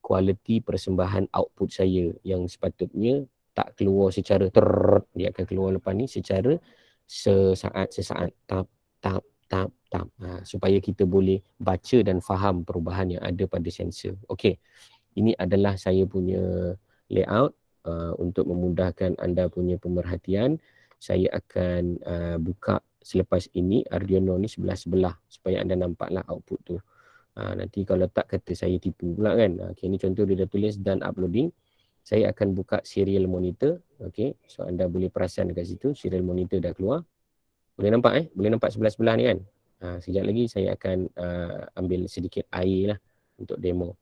kualiti persembahan output saya yang sepatutnya tak keluar secara dia akan keluar lepas ni secara sesaat tap tap tap tap supaya kita boleh baca dan faham perubahan yang ada pada sensor. Okey. Ini adalah saya punya layout untuk memudahkan anda punya pemerhatian. Saya akan buka selepas ini Arduino ni sebelah-sebelah supaya anda nampaklah output tu. Nanti kalau tak kata saya tipu pula kan. Okay, ni contoh dia dah tulis done uploading. Saya akan buka serial monitor. Okay, so anda boleh perasan dekat situ serial monitor dah keluar. Boleh nampak Boleh nampak sebelah-sebelah ni kan. Sekejap lagi saya akan ambil sedikit air lah untuk demo.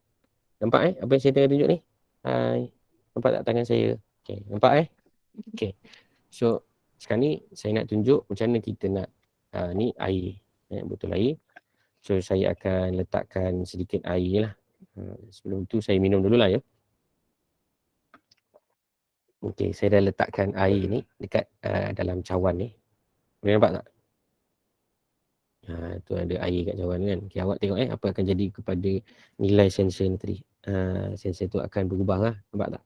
Nampak apa yang saya tengah tunjuk ni? Hai. Nampak tak tangan saya? Okay, nampak Okay. So sekarang ni saya nak tunjuk macam mana kita nak ni air. Botol air. So saya akan letakkan sedikit air lah. Sebelum tu saya minum dulu lah Okay, saya dah letakkan air ni dekat dalam cawan ni. Boleh nampak tak? Tu ada air kat cawan kan. Okay, awak tengok apa akan jadi kepada nilai sensor ni tadi. Sensor tu akan berubah lah. Nampak tak?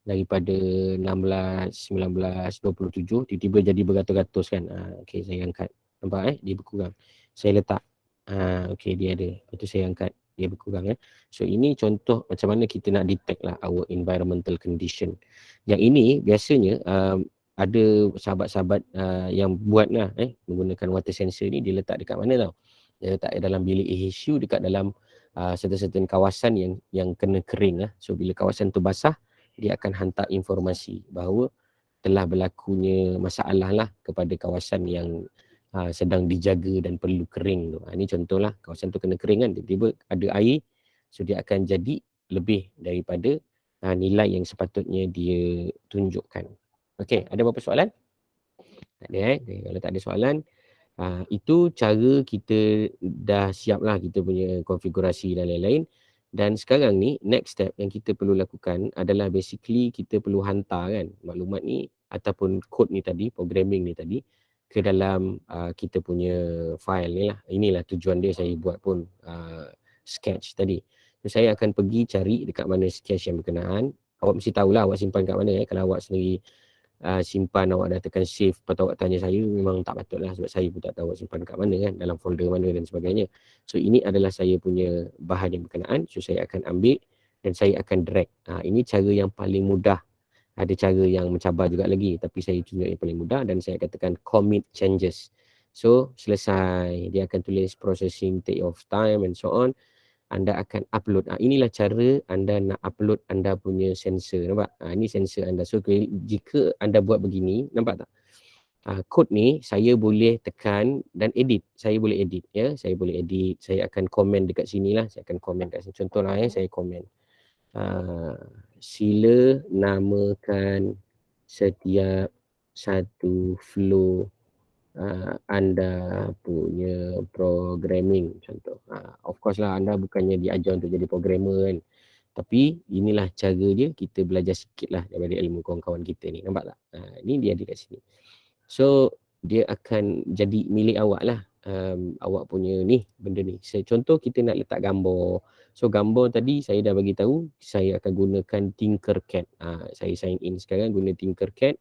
Daripada 16, 19, 27 tiba-tiba jadi beratus-ratus kan. Okay, saya angkat. Nampak dia berkurang. Saya letak. Okay, dia ada. Lepas tu saya angkat. Dia berkurang So ini contoh macam mana kita nak detect lah our environmental condition. Yang ini biasanya ada sahabat-sahabat yang buat lah menggunakan water sensor ni, dia letak dekat mana tau? Dia letak dalam bilik AHU dekat dalam certain kawasan yang kena kering lah. So bila kawasan tu basah, dia akan hantar informasi bahawa telah berlakunya masalah lah kepada kawasan yang sedang dijaga dan perlu kering tu. Ini contohlah, kawasan tu kena kering kan, tiba-tiba ada air, so dia akan jadi lebih daripada nilai yang sepatutnya dia tunjukkan. Okey, ada berapa soalan? Tak ada Okay, kalau tak ada soalan, itu cara kita dah siap lah kita punya konfigurasi dan lain-lain. Dan sekarang ni next step yang kita perlu lakukan adalah basically kita perlu hantar kan maklumat ni ataupun kod ni tadi, programming ni tadi ke dalam kita punya file ni lah. Inilah tujuan dia saya buat pun sketch tadi. So, saya akan pergi cari dekat mana sketch yang berkenaan. Awak mesti tahulah awak simpan kat mana kalau awak sendiri simpan, awak dah tekan save, lepas tu awak tanya saya, memang tak patut lah sebab saya pun tak tahu awak simpan kat mana kan, dalam folder mana dan sebagainya. So ini adalah saya punya bahan yang berkenaan, so saya akan ambil dan saya akan drag. Ini cara yang paling mudah. Ada cara yang mencabar juga lagi, tapi saya tunjuk yang paling mudah dan saya katakan commit changes. So selesai, dia akan tulis processing take of time and so on. Anda akan upload. Inilah cara anda nak upload anda punya sensor. Nampak? Ini sensor anda. So jika anda buat begini, nampak tak? Kod ni saya boleh tekan dan edit. Saya boleh edit ya. Saya boleh edit. Saya akan komen dekat sini lah. Saya akan komen kat sini. Contohlah saya komen. Sila namakan setiap satu flow anda punya programming contoh. Of course lah anda bukannya diajar untuk jadi programmer kan. Tapi inilah cara dia, kita belajar sikit lah daripada ilmu kawan-kawan kita ni. Nampak tak? Ni dia ada kat sini. So dia akan jadi milik awak lah. Awak punya ni, benda ni. Contoh kita nak letak gambar. So gambar tadi saya dah bagi tahu, saya akan gunakan Tinkercad. Saya sign in sekarang guna Tinkercad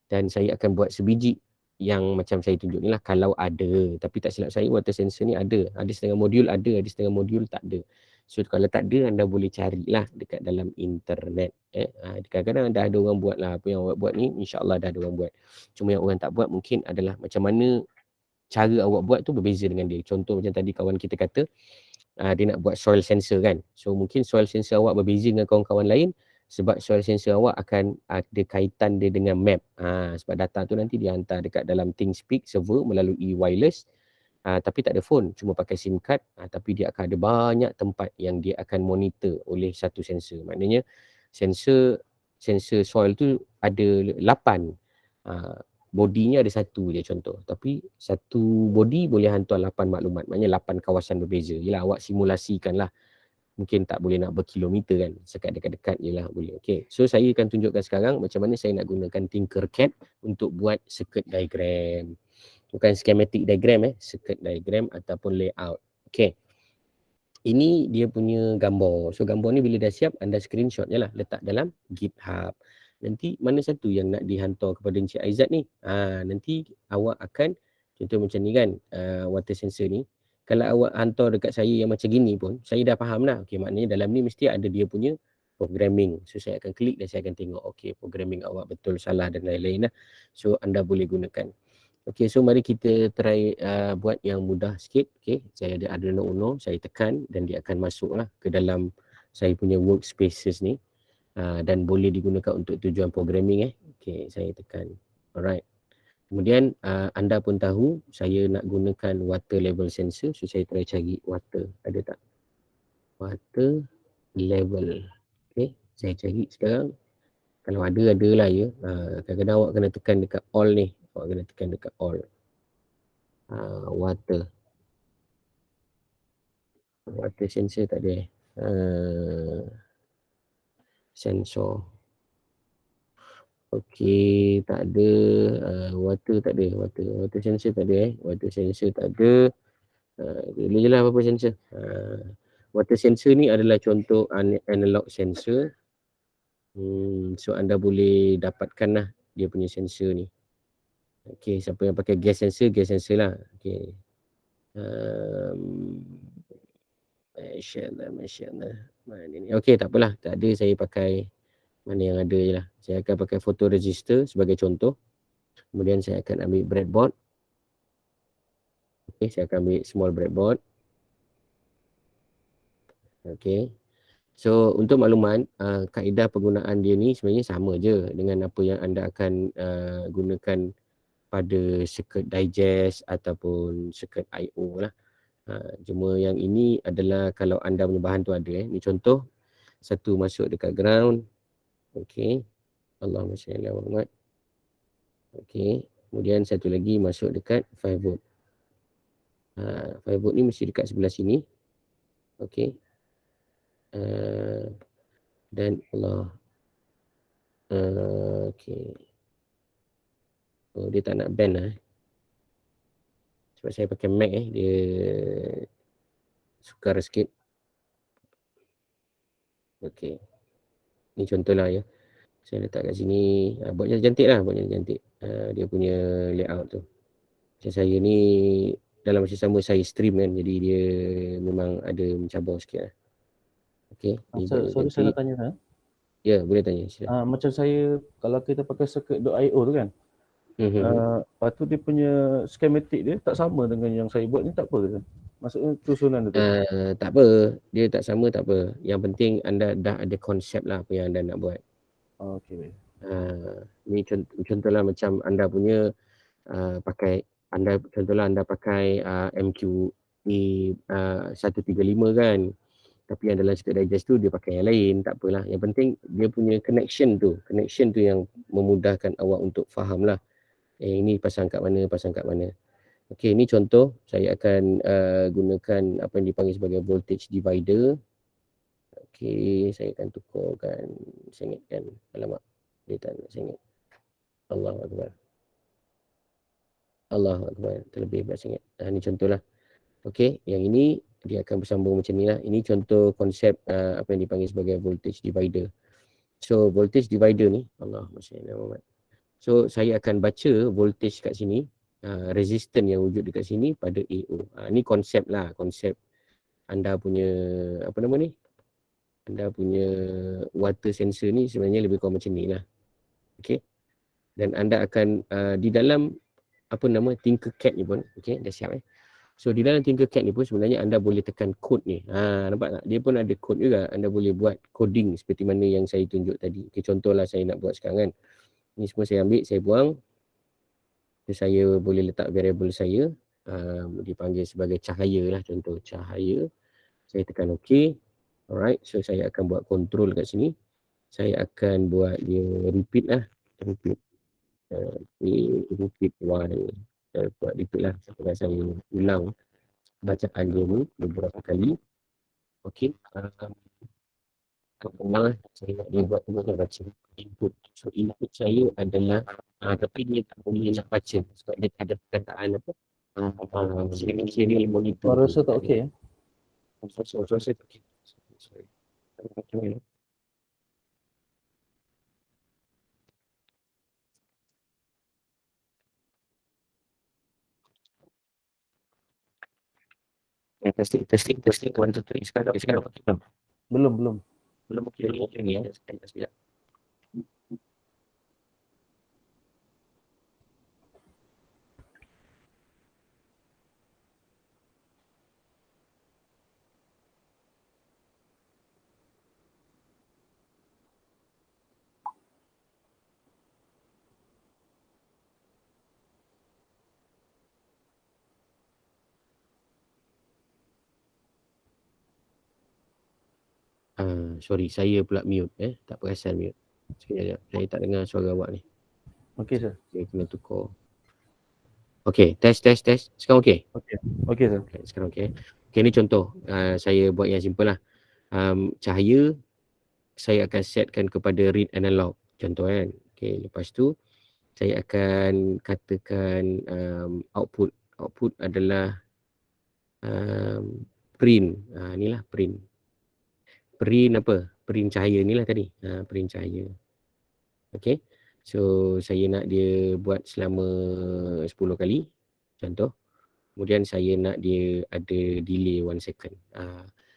dan saya akan buat sebiji yang macam saya tunjuk ni lah kalau ada. Tapi tak silap saya water sensor ni ada. Ada setengah modul ada, ada setengah modul tak ada. So kalau tak ada anda boleh carilah dekat dalam internet. Kadang-kadang dah ada orang buat lah. Apa yang awak buat ni insya-Allah dah ada orang buat. Cuma yang orang tak buat mungkin adalah macam mana cara awak buat tu berbeza dengan dia. Contoh macam tadi kawan kita kata dia nak buat soil sensor kan. So mungkin soil sensor awak berbeza dengan kawan-kawan lain sebab soil sensor awak akan ada kaitan dia dengan map. Sebab data tu nanti dia hantar dekat dalam ThinkSpeak server melalui wireless. Tapi tak ada phone, cuma pakai SIM card. Tapi dia akan ada banyak tempat yang dia akan monitor oleh satu sensor. Maknanya sensor soil tu ada 8. Bodinya ada satu je contoh. Tapi satu body boleh hantar 8 maklumat. Maknanya 8 kawasan berbeza. Yelah awak simulasikan lah. Mungkin tak boleh nak berkilometer kan. Sekat dekat-dekat je lah boleh. Okay. So saya akan tunjukkan sekarang macam mana saya nak gunakan Tinkercad untuk buat circuit diagram. Bukan schematic diagram circuit diagram ataupun layout. Okay. Ini dia punya gambar. So gambar ni bila dah siap anda screenshot je lah. Letak dalam GitHub. Nanti mana satu yang nak dihantar kepada Encik Aizat ni? Nanti awak akan, contoh macam ni kan, water sensor ni. Kalau awak hantar dekat saya yang macam gini pun, saya dah faham lah. Okay, maknanya dalam ni mesti ada dia punya programming. So saya akan klik dan saya akan tengok, okay, programming awak betul, salah dan lain-lain lah. So anda boleh gunakan. Okay, so mari kita try buat yang mudah sikit. Okay, saya ada Arduino Uno, saya tekan dan dia akan masuk lah ke dalam saya punya workspaces ni. Dan boleh digunakan untuk tujuan programming. Okay, saya tekan. Alright. Kemudian anda pun tahu saya nak gunakan water level sensor. So saya try cari water. Ada tak? Water level. Okay, saya cari sekarang. Kalau ada lah ya. Kadang-kadang awak kena tekan dekat all ni. Awak kena tekan dekat all. Water. Water sensor tak ada. Sensor. Okey, tak ada. Water tak ada. Water sensor tak ada. Water sensor tak ada. Boleh je lah apa-apa sensor. Water sensor ni adalah contoh analog sensor. So anda boleh dapatkan lah dia punya sensor ni. Okey, siapa yang pakai gas sensor lah. Okey. Masya-Allah. Mana ni? Okey, tak apalah. Tak ada, saya pakai mana yang ada je lah. Saya akan pakai photoresistor sebagai contoh. Kemudian saya akan ambil breadboard. Okey, saya akan ambil small breadboard. Okey. So untuk makluman, kaedah penggunaan dia ni sebenarnya sama je dengan apa yang anda akan gunakan pada circuit digest ataupun circuit I/O lah. Cuma yang ini adalah kalau anda punya bahan tu ada. Ni contoh, satu masuk dekat ground. Okey. Allahumma shalli ala Muhammad. Okey. Kemudian satu lagi masuk dekat 5 volt. 5 volt ni mesti dekat sebelah sini. Okey. Dan Allah. Okey. Oh, dia tak nak band lah. Sebab saya pakai Mac dia sukar sikit. Okey. Ni contohlah ya. Saya letak kat sini. Buatnya cantik lah. Buatnya cantik. Dia punya layout tu. Macam saya ni dalam masa sama saya stream kan. Jadi dia memang ada mencabar sikit lah. Okey. Sorry saya nak tanya. Ya, boleh tanya. Macam saya, kalau kita pakai circuit.io tu kan, lepas tu dia punya schematic dia tak sama dengan yang saya buat ni, tak apa ke? Maksudnya susunan tu. Tak apa. Dia tak sama tak apa. Yang penting anda dah ada konsep lah apa yang anda nak buat. Okey. Ni contohlah macam anda punya pakai, contohlah anda pakai MQE 135 kan. Tapi yang dalam circuit digest tu dia pakai yang lain, tak apalah. Yang penting dia punya connection tu yang memudahkan awak untuk faham lah. Ini pasang kat mana. Okey, ni contoh saya akan gunakan apa yang dipanggil sebagai voltage divider. Okey, saya akan tukarkan, saya ingatkan, alamak, dia tak nak saya ingat. Allahu Akbar, terlebih pula saya ingat. Ni contohlah. Okey, yang ini dia akan bersambung macam ni lah. Ini contoh konsep apa yang dipanggil sebagai voltage divider. So voltage divider ni, Allahumma shalli ala Muhammad. So saya akan baca voltage kat sini, resistor yang wujud dekat sini pada AO. Ni konsep lah, konsep anda punya apa nama ni? Anda punya water sensor ni sebenarnya lebih kurang macam ni lah. Okey. Dan anda akan di dalam apa nama Tinkercad ni pun, okey, dah siap So di dalam Tinkercad ni pun sebenarnya anda boleh tekan kod ni. Nampak tak? Dia pun ada kod juga. Anda boleh buat coding seperti mana yang saya tunjuk tadi. Okay, contohlah saya nak buat sekarang kan. Ni semua saya ambil, saya buang. So, saya boleh letak variable saya. Dipanggil sebagai cahaya lah. Contoh cahaya. Saya tekan OK. Alright. So saya akan buat control kat sini. Saya akan buat dia repeat lah. Repeat. Repeat while. Saya buat repeat lah. Sampai saya ulang bacaan dia ni beberapa kali. Okey. Kemana saya nak dia buat tu, saya baca input. So input saya adalah tapi dia tak boleh nak baca sebab dia tak ada perkataan apa. Kiri monitor. Rasa tak okey ya? Rasa tak okey. Sorry. Testing 1 2 3 sekarang Belum. belum okey ni ya. Sekejap. Sorry, saya pula mute tak perasan mute. Sekejap, saya tak dengar suara awak ni. Okey sir. Saya kena tukar. Okey, test. Sekarang okey? Okey sir. Okay, sekarang okey. Okey, ni contoh. Saya buat yang simple lah. Cahaya saya akan setkan kepada read analog. Contoh kan. Okey, lepas tu saya akan katakan output. Output adalah print. Inilah print. Print apa? Print cahaya ni lah tadi. Print cahaya. Okey. So saya nak dia buat selama 10 kali. Contoh. Kemudian saya nak dia ada delay 1 second.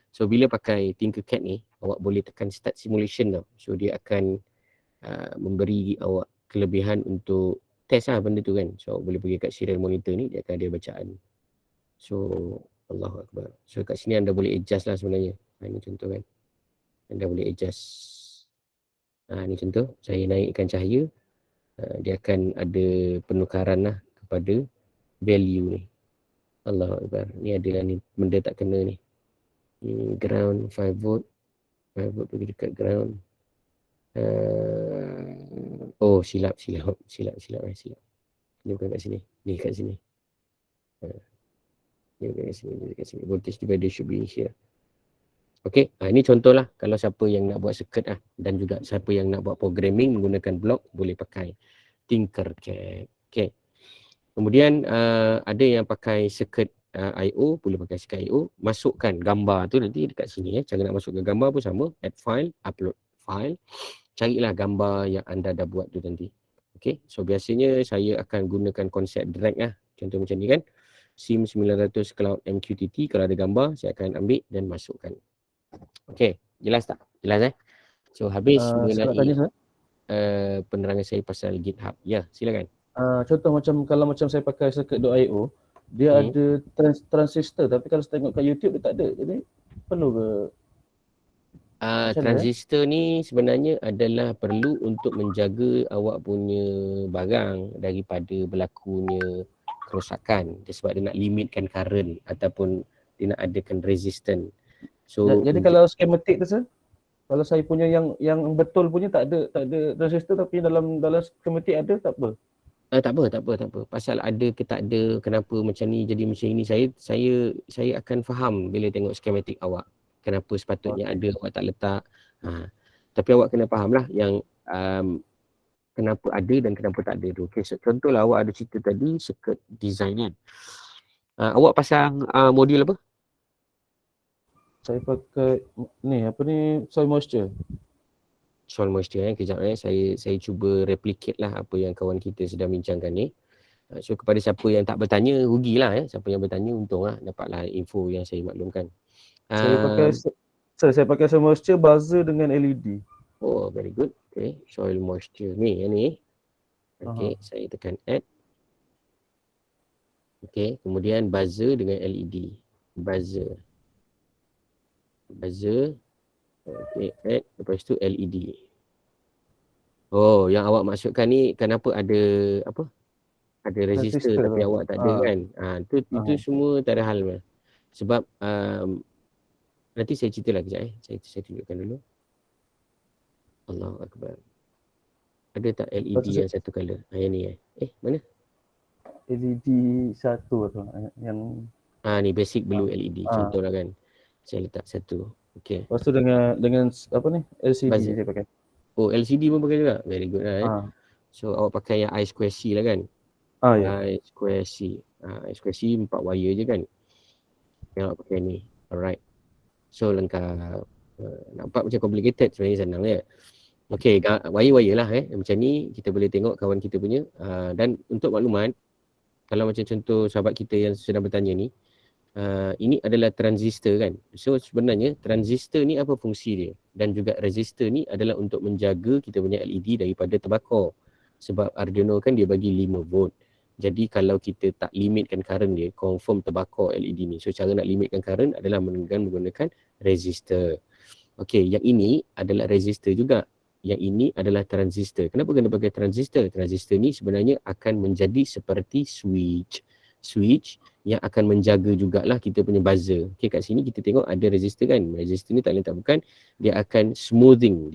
So bila pakai Tinkercad ni, awak boleh tekan start simulation tau. So dia akan memberi awak kelebihan untuk test lah benda tu kan. So awak boleh pergi kat serial monitor ni, dia akan ada bacaan. So Allahu Akbar. So kat sini anda boleh adjust lah sebenarnya. Ini contoh kan. Anda boleh adjust. Ni contoh, saya naikkan cahaya. Dia akan ada penukaran lah kepada value ni. Allahu Akbar. Ni adalah ni, benda tak kena ni. Ground 5 volt. 5 volt pergi dekat ground. Oh, silap. Ni bukan kat sini. Ni kat sini. Ni bukan kat sini. Voltage divider should be here. Okay, ini contoh lah kalau siapa yang nak buat circuit lah, dan juga siapa yang nak buat programming menggunakan blok boleh pakai Tinkercad. Okay. Kemudian ada yang pakai circuit I/O, boleh pakai circuit I/O. Masukkan gambar tu nanti dekat sini. Cara nak masukkan gambar pun sama. Add file, upload file. Carilah gambar yang anda dah buat tu nanti. Okay, so biasanya saya akan gunakan konsep drag lah. Contoh macam ni kan. SIM 900 Cloud MQTT, kalau ada gambar saya akan ambil dan masukkan. Okay, jelas tak? Jelas So habis mengenai penerangan saya pasal GitHub. Ya, silakan. Contoh macam kalau macam saya pakai circuit.io, dia ada transistor, tapi kalau saya tengok kat YouTube dia tak ada. Jadi perlu ke? Transistor ni sebenarnya adalah perlu untuk menjaga awak punya barang daripada berlakunya kerosakan. Sebab dia nak limitkan current ataupun dia nak adakan resistance. So jadi kalau schematik tu sir, kalau saya punya yang betul punya tak ada transistor, tapi dalam schematik ada, tak apa. Tak apa. Pasal ada ke tak ada, kenapa macam ni jadi macam ini, saya akan faham bila tengok schematik awak. Kenapa sepatutnya ada, awak tak letak. Tapi awak kena faham lah yang kenapa ada dan kenapa tak ada tu. Okay, so, contohlah awak ada cerita tadi circuit design kan. Awak pasang modul apa? Saya pakai soil moisture. Soil moisture kejap saya cuba replicate lah apa yang kawan kita sedang bincangkan ni. So kepada siapa yang tak bertanya, rugilah siapa yang bertanya untunglah dapatlah info yang saya maklumkan. Saya pakai soil moisture buzzer dengan LED. Oh, very good. Okay, soil moisture ni yang ni. Okay, saya tekan add. Okay, kemudian buzzer dengan LED. Buzzer. Okay, add. Lepas tu LED. Oh, yang awak masukkan ni kenapa ada apa? Ada resistor tapi awak tak ada kan? Itu semua tak ada hal. Sebab nanti saya cerita lah kejap Saya tunjukkan dulu. Allahu Akbar. Ada tak LED yang satu color? Yang ni mana? LED satu tu yang ni basic blue LED contohlah kan. Saya letak satu. Okey. Lepas tu dengan apa ni? LCD saya pakai. Oh, LCD pun pakai juga. Very good lah So awak pakai yang I square C lah kan? Ya. I square C. I square C 4 wire je kan? Yang awak pakai ni. Alright. So lengkap. Nampak macam complicated, sebenarnya senang je. Okey, wire-wire lah macam ni kita boleh tengok kawan kita punya. Dan untuk maklumat, kalau macam contoh sahabat kita yang sedang bertanya ni, ini adalah transistor kan. So sebenarnya transistor ni apa fungsi dia? Dan juga resistor ni adalah untuk menjaga kita punya LED daripada terbakar. Sebab Arduino kan dia bagi 5 volt. Jadi kalau kita tak limitkan current dia, confirm terbakar LED ni. So cara nak limitkan current adalah menggunakan resistor. Okey, yang ini adalah resistor juga. Yang ini adalah transistor. Kenapa kena pakai transistor? Transistor ni sebenarnya akan menjadi seperti switch yang akan menjaga jugalah kita punya buzzer. Okey, kat sini kita tengok ada resistor kan. Resistor ni tak lain tak bukan, dia akan smoothing.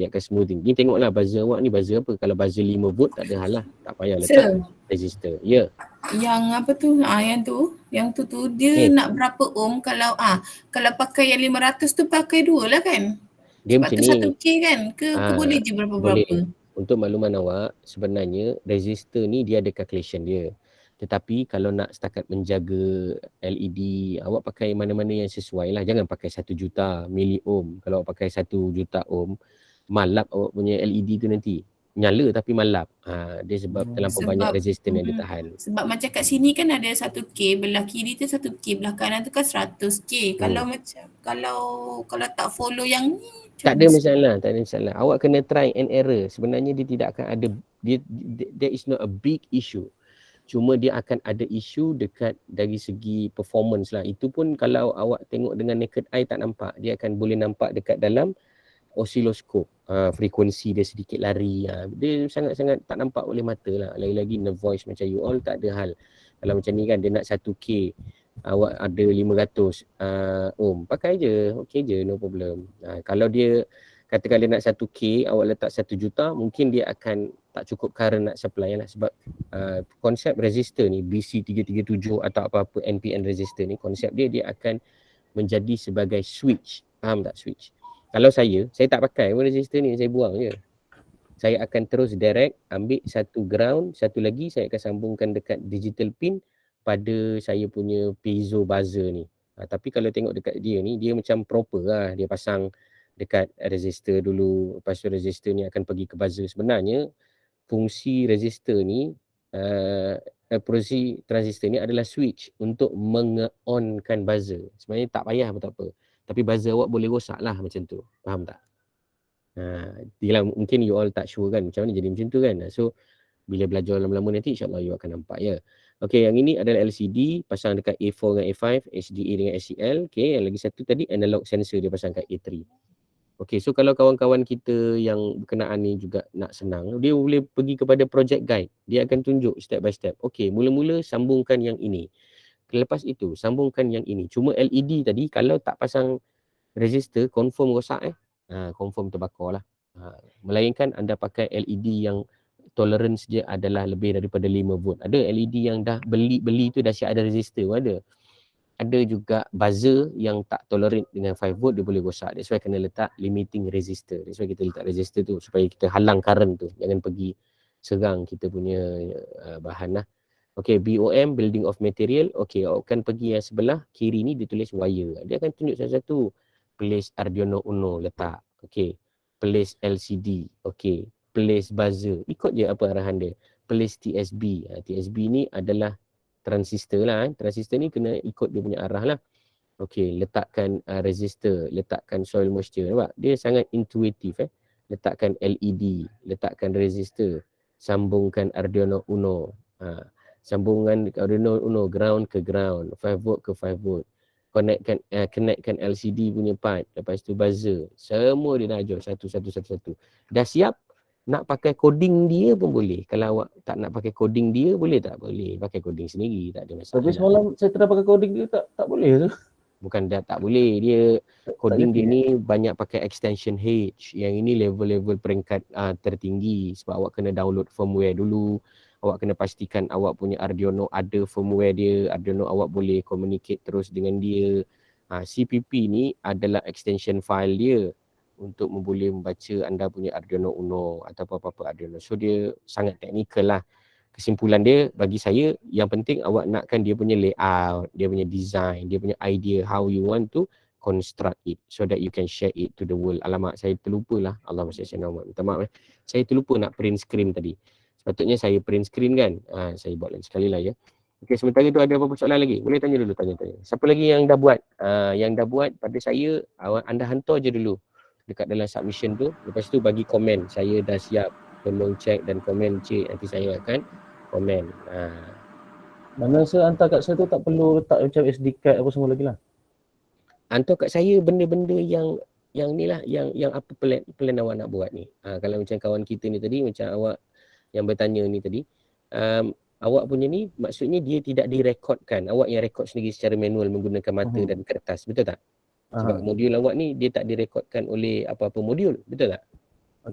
Ni tengoklah buzzer awak ni buzzer apa. Kalau buzzer 5 volt tak ada hal lah. Tak payah letak resistor. Ya. Yang apa tu? Yang tu dia nak berapa ohm kalau pakai yang 500 tu pakai 2 lah kan? Dia sebab macam tu ni. 1K kan? Ke boleh je berapa-berapa? Untuk makluman awak, sebenarnya resistor ni dia ada calculation dia. Tetapi kalau nak setakat menjaga LED, awak pakai mana-mana yang sesuai lah. Jangan pakai 1 juta mili ohm. Kalau awak pakai 1 juta ohm, malap awak punya LED tu nanti. Nyala tapi malap. Dia sebab terlampau banyak resistor yang dia tahan. Sebab macam kat sini kan ada 1K, belah kiri tu 1K, belah kanan tu kan 100K. Kalau macam, kalau tak follow yang ni, tak ada masalah. Awak kena try and error. Sebenarnya dia tidak akan ada, there is not a big issue. Cuma dia akan ada isu dekat dari segi performance lah. Itu pun kalau awak tengok dengan naked eye tak nampak. Dia akan boleh nampak dekat dalam osiloskop. Frekuensi dia sedikit lari. Dia sangat-sangat tak nampak oleh mata lah. Lagi-lagi nerve voice macam you all tak ada hal. Kalau macam ni kan dia nak 1K, awak ada 500 ohm, pakai je, okey je, no problem. Kalau dia katakan dia nak 1K, awak letak 1 juta, mungkin dia akan tak cukup current nak supply lah. Sebab konsep resistor ni, BC337 atau apa-apa NPN resistor ni, konsep dia akan menjadi sebagai switch. Faham tak switch? Kalau saya tak pakai pun resistor ni, saya buang je. Saya akan terus direct ambil satu ground, satu lagi saya akan sambungkan dekat digital pin pada saya punya piezo buzzer ni. Tapi kalau tengok dekat dia ni, dia macam proper lah. Dia pasang dekat resistor dulu, lepas tu resistor ni akan pergi ke buzzer. Sebenarnya fungsi resistor ni, fungsi transistor ni adalah switch untuk menge-onkan buzzer. Sebenarnya tak payah pun tak apa. Tapi buzzer awak boleh rosak lah macam tu. Faham tak? Yelah, mungkin you all tak sure kan macam mana jadi macam tu kan. So bila belajar lama-lama nanti insyaAllah you akan nampak ya. Okay, yang ini adalah LCD pasang dekat A4 dengan A5, HDA dengan SCL. Okay, yang lagi satu tadi analog sensor dia pasang kat A3. Okay, so kalau kawan-kawan kita yang berkenaan ni juga nak senang, dia boleh pergi kepada project guide. Dia akan tunjuk step by step. Okay, mula-mula sambungkan yang ini. Lepas itu sambungkan yang ini. Cuma LED tadi kalau tak pasang resistor confirm rosak confirm terbakar lah. Melainkan anda pakai LED yang tolerance dia adalah lebih daripada 5 volt. Ada LED yang dah beli tu dah siap ada resistor pun ada. Ada juga buzzer yang tak tolerate dengan 5 volt, dia boleh rosak. That's why kena letak limiting resistor. That's why kita letak resistor tu supaya kita halang current tu. Jangan pergi serang kita punya bahan lah. Okay, BOM, building of material. Okay, akan pergi yang sebelah kiri ni dia tulis wire. Dia akan tunjuk satu-satu. Place Arduino Uno letak. Okay. Place LCD. Okay. Place buzzer. Ikut je apa arahan dia. Place TSB. TSB ni adalah transistor lah. Transistor ni kena ikut dia punya arah lah. Okay. Letakkan resistor. Letakkan soil moisture. Nampak? Dia sangat intuitif. Letakkan LED. Letakkan resistor. Sambungkan Arduino Uno. Sambungan Arduino Uno ground ke ground. 5 volt ke 5 volt. Connectkan LCD punya part, lepas tu buzzer, semua dia dah ajar satu. Dah siap, nak pakai coding dia pun boleh. Kalau awak tak nak pakai coding dia, boleh tak? Boleh, pakai coding sendiri, tak ada masalah. Tapi semalam saya try pakai coding dia tak boleh tu. Bukan dah tak boleh, dia coding dia ni banyak pakai extension H. Yang ini level-level peringkat tertinggi sebab awak kena download firmware dulu. Awak kena pastikan awak punya Arduino ada firmware dia, Arduino awak boleh communicate terus dengan dia. CPP ni adalah extension file dia untuk boleh membaca anda punya Arduino Uno atau apa-apa Arduino. So dia sangat teknikal lah. Kesimpulan dia bagi saya, yang penting awak nakkan dia punya layout, dia punya design, dia punya idea how you want to construct it so that you can share it to the world. Alamak, saya terlupa lah. Allahumma shalli ala Muhammad. Minta maaf. Saya terlupa nak print screen tadi. Sepatutnya saya print screen kan. Saya buat lain sekali lah ya. Okey, sementara tu ada apa-apa soalan lagi? Boleh tanya dulu, tanya. Siapa lagi yang dah buat? Yang dah buat pada saya, anda hantar je dulu dekat dalam submission tu. Lepas tu bagi komen. Saya dah siap. Tolong check dan komen cik. Nanti saya akan komen. Mana saya hantar kat saya tu tak perlu letak macam SD card apa semua lagi lah. Hantar kat saya benda-benda yang ni lah. Yang apa plan awak nak buat ni. Kalau macam kawan kita ni tadi, macam awak yang bertanya ni tadi, awak punya ni maksudnya dia tidak direkodkan, awak yang rekod sendiri secara manual menggunakan mata dan kertas, betul tak? Sebab modul awak ni dia tak direkodkan oleh apa-apa modul, betul tak?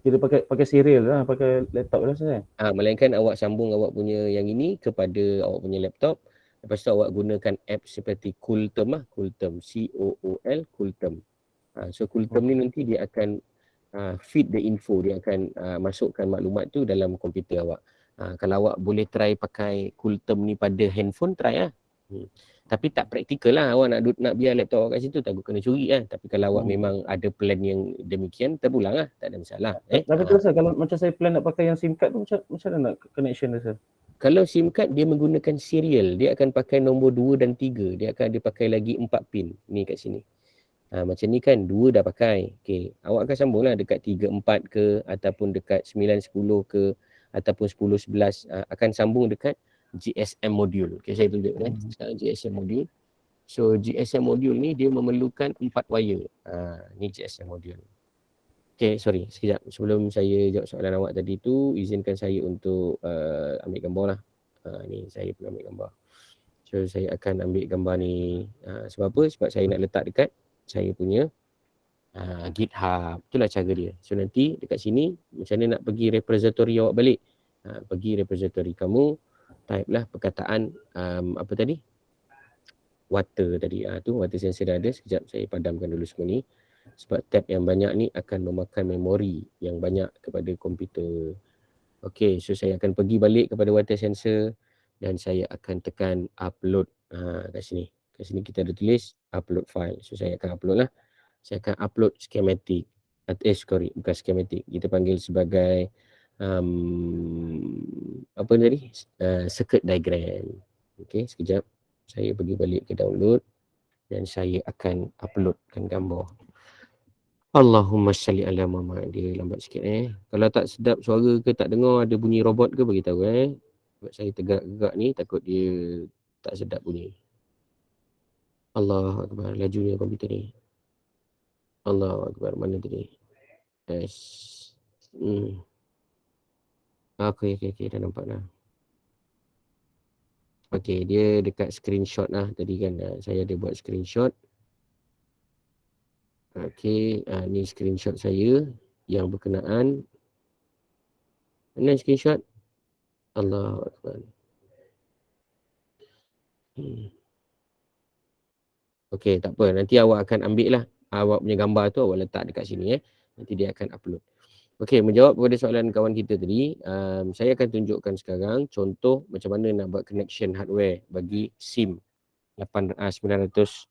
Kita pakai serial lah, pakai laptop lah saya. Melainkan awak sambung awak punya yang ini kepada awak punya laptop, lepas tu awak gunakan app seperti Coolterm Coolterm, COOL Coolterm. So Coolterm ni nanti dia akan feed the info, dia akan masukkan maklumat tu dalam komputer awak. Kalau awak boleh try pakai Coolterm ni pada handphone, try lah. Tapi tak praktikal lah, awak nak biar laptop awak kat situ, takut kena curi lah. Tapi kalau awak memang ada plan yang demikian, terpulang lah, tak ada masalah. Tapi terus kalau macam saya plan nak pakai yang SIM card tu, macam mana nak connection dia? Kalau SIM card dia menggunakan serial, dia akan pakai nombor 2 dan 3, dia akan ada pakai lagi 4 pin ni kat sini. Macam ni kan 2 dah pakai. Okey, awak akan sambunglah dekat 3, 4 ke ataupun dekat 9, 10 ke ataupun 10, 11, akan sambung dekat GSM module. Okay, saya tunjuk sekarang GSM module. So GSM module ni dia memerlukan 4 wire. Ni GSM module. Okay, sorry, sekejap. Sebelum saya jawab soalan awak tadi tu, izinkan saya untuk ambil gambar lah. Ni saya perlu ambil gambar. So saya akan ambil gambar ni. Sebab apa? Sebab saya nak letak dekat saya punya GitHub. Itulah cara dia. So nanti dekat sini, macam mana nak pergi repository awak balik. Pergi repository kamu, type lah perkataan apa tadi? Water tadi. Tu water sensor dah ada. Sekejap saya padamkan dulu semua ni. Sebab tab yang banyak ni akan memakan memori yang banyak kepada komputer. Okay, so saya akan pergi balik kepada water sensor dan saya akan tekan upload kat sini. Kat sini kita ada tulis upload file. So saya akan upload lah. Saya akan upload schematic. Sorry, bukan schematic. Kita panggil sebagai apa tadi? Circuit diagram. Okay, sekejap. Saya pergi balik ke download dan saya akan uploadkan gambar. Allahumma salli ala Muhammad. Dia lambat sikit Kalau tak sedap suara ke tak dengar ada bunyi robot ke beritahu Sebab saya tegak-tegak ni takut dia tak sedap bunyi. Allahu Akbar, lajunya komputer ni. Allahu Akbar, mana tadi? Okay, dah nampak dah. Okay, dia dekat screenshot lah tadi kan. Saya ada buat screenshot. Okay, ni screenshot saya yang berkenaan. Mana screenshot? Allahu Akbar. Okay, tak apa. Nanti awak akan ambil lah awak punya gambar tu, awak letak dekat sini Nanti dia akan upload. Okay, menjawab kepada soalan kawan kita tadi, saya akan tunjukkan sekarang contoh macam mana nak buat connection hardware bagi SIM 900.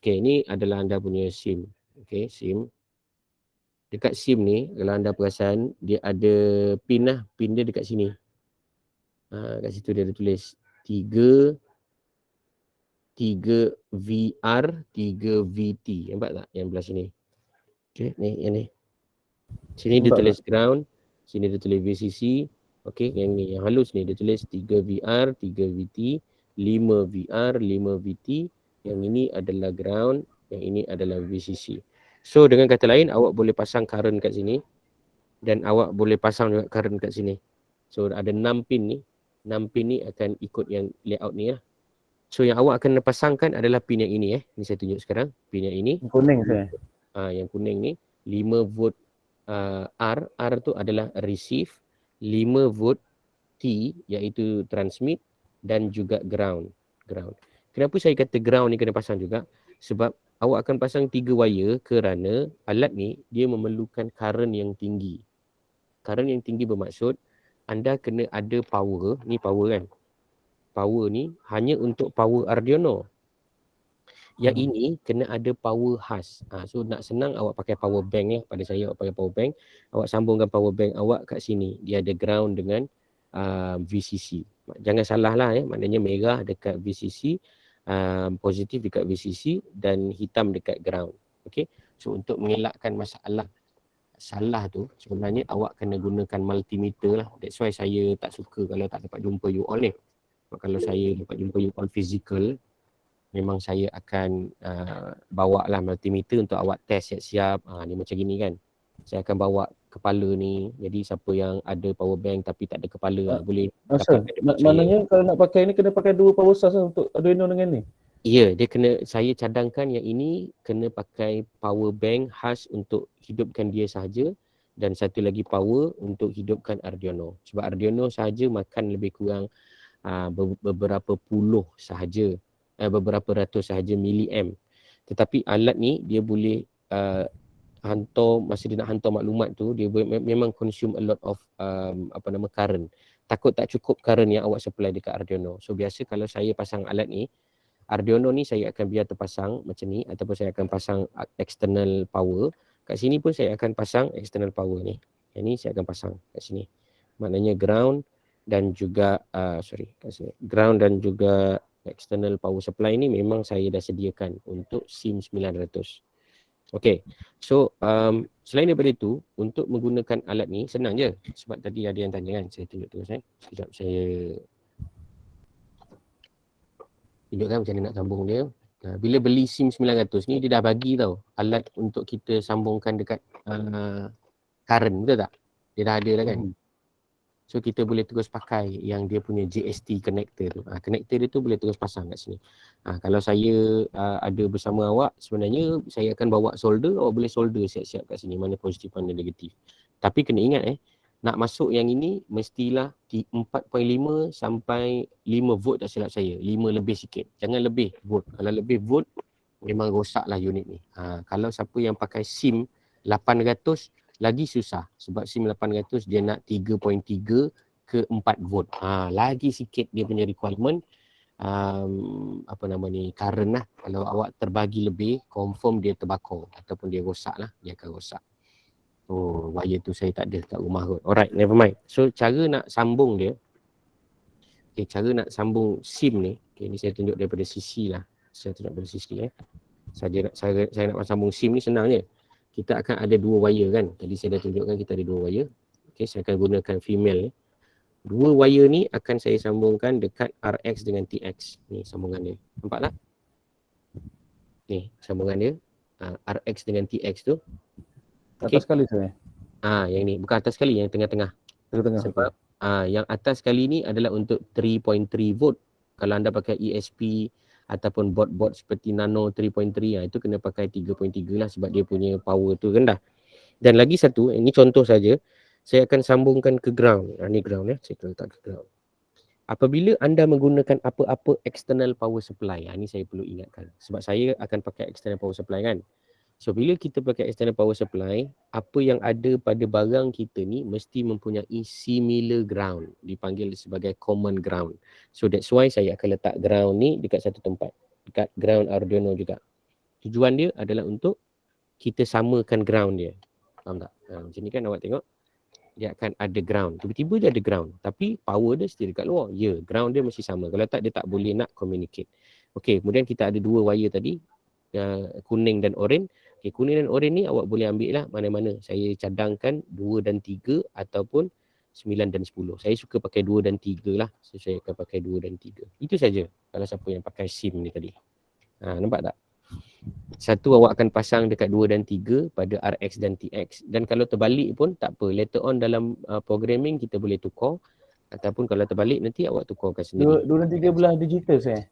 Okay, ini adalah anda punya SIM. Okay, SIM. Dekat SIM ni, kalau anda perasan, dia ada pin lah. Pin dia dekat sini. Kat situ dia ada tulis 3 VR, 3 VT. Nampak tak yang belah sini? Okay, ni, yang ni. Sini dia tulis ground. Sini dia tulis VCC. Okay, yang ni, yang halus ni dia tulis 3 VR, 3 VT, 5 VR, 5 VT. Yang ini adalah ground, yang ini adalah VCC. So dengan kata lain, awak boleh pasang current kat sini dan awak boleh pasang juga current kat sini. So ada 6 pin ni. 6 pin ni akan ikut yang layout ni lah. So yang awak akan pasangkan adalah pin yang ini Ni saya tunjuk sekarang, pin yang ini. Kuning saya. Yang kuning ni 5 volt R tu adalah receive, 5 volt T iaitu transmit dan juga ground. Kenapa saya kata ground ni kena pasang juga? Sebab awak akan pasang 3 wire kerana alat ni dia memerlukan current yang tinggi. Current yang tinggi bermaksud anda kena ada power, ni power kan. Power ni hanya untuk power Arduino. Yang ini kena ada power khas. So nak senang awak pakai power bank pada saya awak pakai power bank. Awak sambungkan power bank awak kat sini. Dia ada ground dengan VCC. Jangan salah lah maknanya merah dekat VCC, positif dekat VCC dan hitam dekat ground. Okay. So untuk mengelakkan masalah salah tu sebenarnya awak kena gunakan multimeter lah. That's why saya tak suka kalau tak dapat jumpa you all ni. Kalau saya dapat jumpa you all physical, memang saya akan bawa lah multimeter untuk awak test siap-siap. Ni macam gini kan. Saya akan bawa kepala ni. Jadi siapa yang ada power bank tapi tak ada kepala boleh maknanya kalau nak pakai ni kena pakai 2 power source lah untuk Arduino dengan ni. Ya, dia kena, saya cadangkan yang ini kena pakai power bank khas untuk hidupkan dia sahaja dan satu lagi power untuk hidupkan Arduino. Sebab Arduino sahaja makan lebih kurang beberapa puluh sahaja, beberapa ratus sahaja milliamp. Tetapi alat ni dia boleh hantar, masa dia nak hantar maklumat tu dia memang consume a lot of current. Takut tak cukup current yang awak supply dekat Arduino. So biasa kalau saya pasang alat ni, Arduino ni saya akan biar terpasang macam ni ataupun saya akan pasang external power. Kat sini pun saya akan pasang external power ni. Yang ni saya akan pasang kat sini. Maknanya ground dan juga kat sini. Ground dan juga external power supply ni memang saya dah sediakan untuk SIM 900. Okay. So selain daripada itu, untuk menggunakan alat ni senang je. Sebab tadi ada yang tanya kan, saya tunjuk terus Sekejap saya Tunjukkan macam mana nak sambung dia. Bila beli SIM 900 ni dia dah bagi tau alat untuk kita sambungkan dekat current, betul tak? Dia dah ada dah kan. So kita boleh terus pakai yang dia punya JST connector tu. Connector dia tu boleh terus pasang kat sini. Kalau saya ada bersama awak, sebenarnya saya akan bawa solder, awak boleh solder siap-siap kat sini mana positif mana negatif. Tapi kena ingat nak masuk yang ini mestilah 4.5 sampai 5 volt tak silap saya. 5 lebih sikit. Jangan lebih volt. Kalau lebih volt memang rosaklah unit ni. Kalau siapa yang pakai SIM 800 lagi susah sebab SIM 800 dia nak 3.3 ke 4 volt. Lagi sikit dia punya requirement current lah. Kalau awak terbagi lebih, confirm dia terbakar ataupun dia rosak lah, dia akan rosak. Wire tu saya tak ada kat rumah kot. Alright, never mind. So cara nak sambung dia, cara nak sambung SIM ni, ni saya tunjuk daripada sisi lah. Saya tunjuk daripada sisi saya nak sambung SIM ni senang je. Kita akan ada 2 wire kan. Tadi saya dah tunjukkan kita ada 2 wire. Saya akan gunakan female ni. 2 wire ni akan saya sambungkan dekat RX dengan TX. Ni sambungan dia. Nampak tak? Ni sambungan dia. RX dengan TX tu. Atas sekali saya. Yang ni. Bukan atas sekali, yang tengah-tengah. Tengah-tengah. Sebab yang atas sekali ni adalah untuk 3.3 volt. Kalau anda pakai ESP ataupun bot-bot seperti Nano 3.3 itu kena pakai 3.3 lah sebab dia punya power tu rendah. Dan lagi satu, ini contoh saja, saya akan sambungkan ke ground. Ni ground saya letak ke ground. Apabila anda menggunakan apa-apa external power supply, ni saya perlu ingatkan sebab saya akan pakai external power supply kan. So bila kita pakai external power supply, apa yang ada pada barang kita ni mesti mempunyai similar ground, dipanggil sebagai common ground. So that's why saya akan letak ground ni dekat satu tempat, dekat ground Arduino juga. Tujuan dia adalah untuk kita samakan ground dia. Faham tak? Macam ni kan awak tengok, dia akan ada ground. Tiba-tiba dia ada ground, tapi power dia still dekat luar. Ground dia mesti sama. Kalau tak, dia tak boleh nak communicate. Okey, kemudian kita ada 2 wire tadi, kuning dan oranye. Kuning dan oranye ni awak boleh ambil lah mana-mana. Saya cadangkan 2 dan 3 ataupun 9 dan 10. Saya suka pakai 2 dan 3 lah. So saya akan pakai 2 dan 3. Itu saja kalau siapa yang pakai SIM ni tadi. Nampak tak? Satu awak akan pasang dekat 2 dan 3 pada RX dan TX. Dan kalau terbalik pun tak apa. Later on dalam programming kita boleh tukar. Ataupun kalau terbalik nanti awak tukarkan sendiri. 2 dan 3 belah digital saya.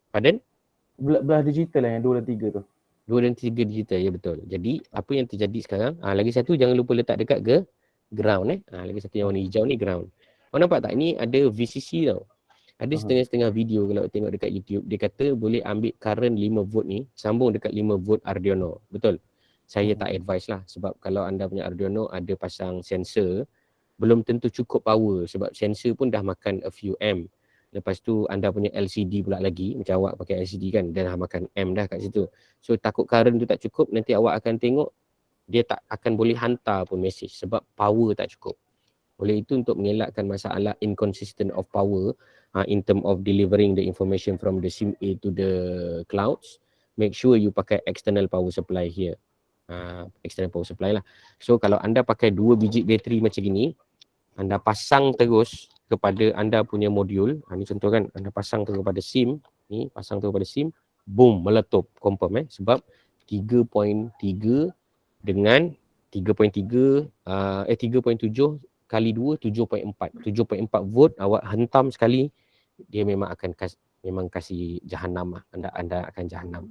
Pardon? Belah digital lah yang 2 dan 3 tu. 2 dan 3 digital, ya betul. Jadi apa yang terjadi sekarang, lagi satu jangan lupa letak dekat ke ground lagi satu yang warna hijau ni ground. Awak nampak tak? Ini ada VCC tau. Ada setengah-setengah video kalau tengok dekat YouTube, dia kata boleh ambil current 5 volt ni, sambung dekat 5 volt Arduino. Betul? Saya tak advise lah sebab kalau anda punya Arduino ada pasang sensor, belum tentu cukup power sebab sensor pun dah makan a few amp. Lepas tu anda punya LCD pula lagi, macam awak pakai LCD kan, dah makan amp dah kat situ. So takut current tu tak cukup, nanti awak akan tengok dia tak akan boleh hantar pun message sebab power tak cukup. Oleh itu untuk mengelakkan masalah inconsistent of power in term of delivering the information from the SIM A to the clouds, make sure you pakai external power supply here. External power supply lah. So kalau anda pakai 2 biji bateri macam gini, anda pasang terus kepada anda punya modul. Ni contoh kan, anda pasang terus kepada SIM, ni pasang terus kepada SIM, boom, meletup, confirm sebab 3.3 dengan 3.7 kali 2 7.4 volt awak hentam sekali, dia memang akan kasih jahanam lah. Anda akan jahanam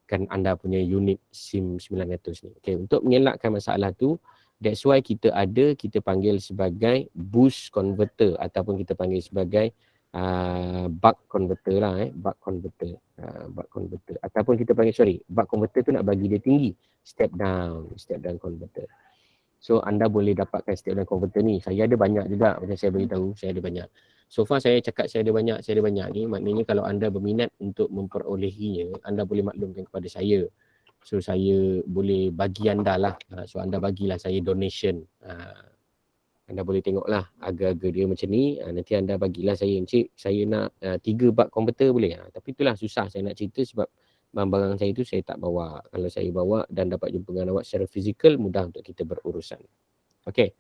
kan anda punya unit SIM 900 ni. Okay, untuk mengelakkan masalah tu, that's why kita panggil sebagai boost converter ataupun kita panggil sebagai buck converter lah buck converter ataupun kita panggil buck converter tu nak bagi dia tinggi, step down converter. So anda boleh dapatkan step down converter ni. Saya ada banyak juga, macam saya beritahu saya ada banyak. So far saya cakap saya ada banyak ni, maknanya kalau anda berminat untuk memperolehinya, anda boleh maklumkan kepada saya. So saya boleh bagi anda lah. So anda bagilah saya donation. Anda boleh tengoklah harga-harga dia macam ni. Nanti anda bagilah saya, encik saya nak 3 buck converter boleh. Tapi itulah susah saya nak cerita sebab barang-barang saya tu saya tak bawa. Kalau saya bawa dan dapat jumpa dengan awak secara fizikal, mudah untuk kita berurusan. Okay.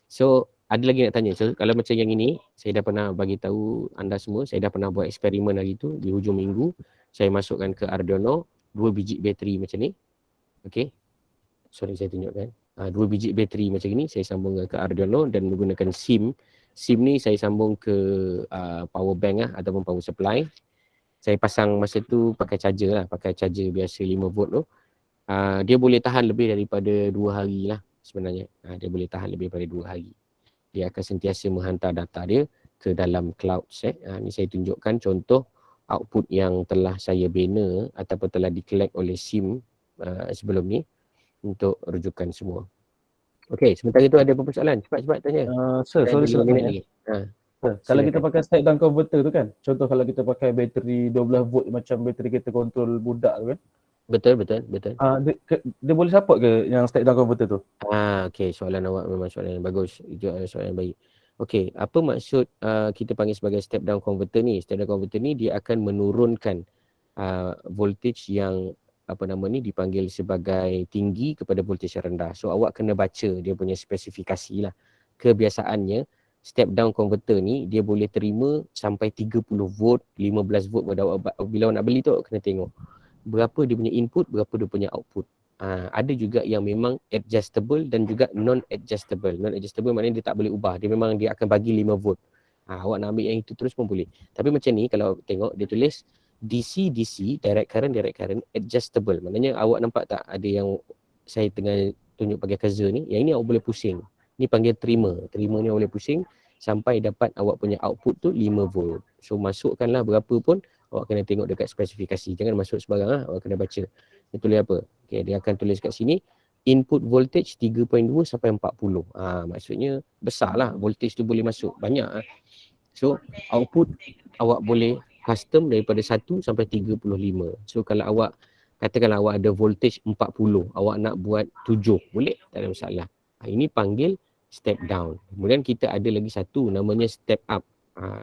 So ada lagi nak tanya. So, kalau macam yang ini, saya dah pernah bagi tahu anda semua, saya dah pernah buat eksperimen hari tu di hujung minggu. Saya masukkan ke Arduino 2 biji bateri macam ni. Okey. Sorry, saya tunjukkan. 2 biji bateri macam ni saya sambungkan ke Arduino dan menggunakan SIM. SIM ni saya sambung ke power bank ataupun power supply. Saya pasang masa tu pakai charger lah, pakai charger biasa 5 volt tu. Dia boleh tahan lebih daripada 2 hari lah sebenarnya. Dia boleh tahan lebih daripada 2 hari. Dia akan sentiasa menghantar data dia ke dalam cloud set. Ni saya tunjukkan contoh output yang telah saya bina ataupun telah di-collect oleh SIM sebelum ni untuk rujukan semua. Okey, sementara itu ada apa persoalan? Cepat-cepat tanya. Sir, sorry saya nak tanya. lagi. Kalau kita pakai step down converter tu kan, contoh kalau kita pakai bateri 12 volt macam bateri kita kontrol budak tu kan. Betul. Dia boleh support ke yang step down converter tu? Okey, soalan awak memang soalan yang bagus. Itu adalah soalan yang baik. Okey, apa maksud kita panggil sebagai step down converter ni? Step down converter ni dia akan menurunkan voltage yang dipanggil sebagai tinggi kepada voltage yang rendah. So awak kena baca dia punya spesifikasi lah. Kebiasaannya step down converter ni dia boleh terima sampai 30 volt, 15 volt. Bila awak nak beli tu awak kena tengok berapa dia punya input, berapa dia punya output. Ada juga yang memang adjustable dan juga non-adjustable. Non-adjustable maknanya dia tak boleh ubah. Dia memang dia akan bagi 5 volt. Awak nak ambil yang itu terus pun boleh. Tapi macam ni kalau tengok dia tulis DC, direct current, adjustable. Maknanya awak nampak tak ada yang saya tengah tunjuk pakai cursor ni. Yang ini awak boleh pusing. Ni panggil trimmer. Trimmer ni awak boleh pusing sampai dapat awak punya output tu 5 volt. So masukkanlah berapa pun, awak kena tengok dekat spesifikasi. Jangan masuk sebarang lah. Awak kena baca. Dia tulis apa? Okay, dia akan tulis kat sini input voltage 3.2 sampai 40. Maksudnya besar lah. Voltage tu boleh masuk. Banyak lah. So output awak boleh custom daripada 1 sampai 35. So kalau awak katakanlah awak ada voltage 40, awak nak buat 7, boleh? Tak ada masalah. Ini panggil step down. Kemudian kita ada lagi satu namanya step up.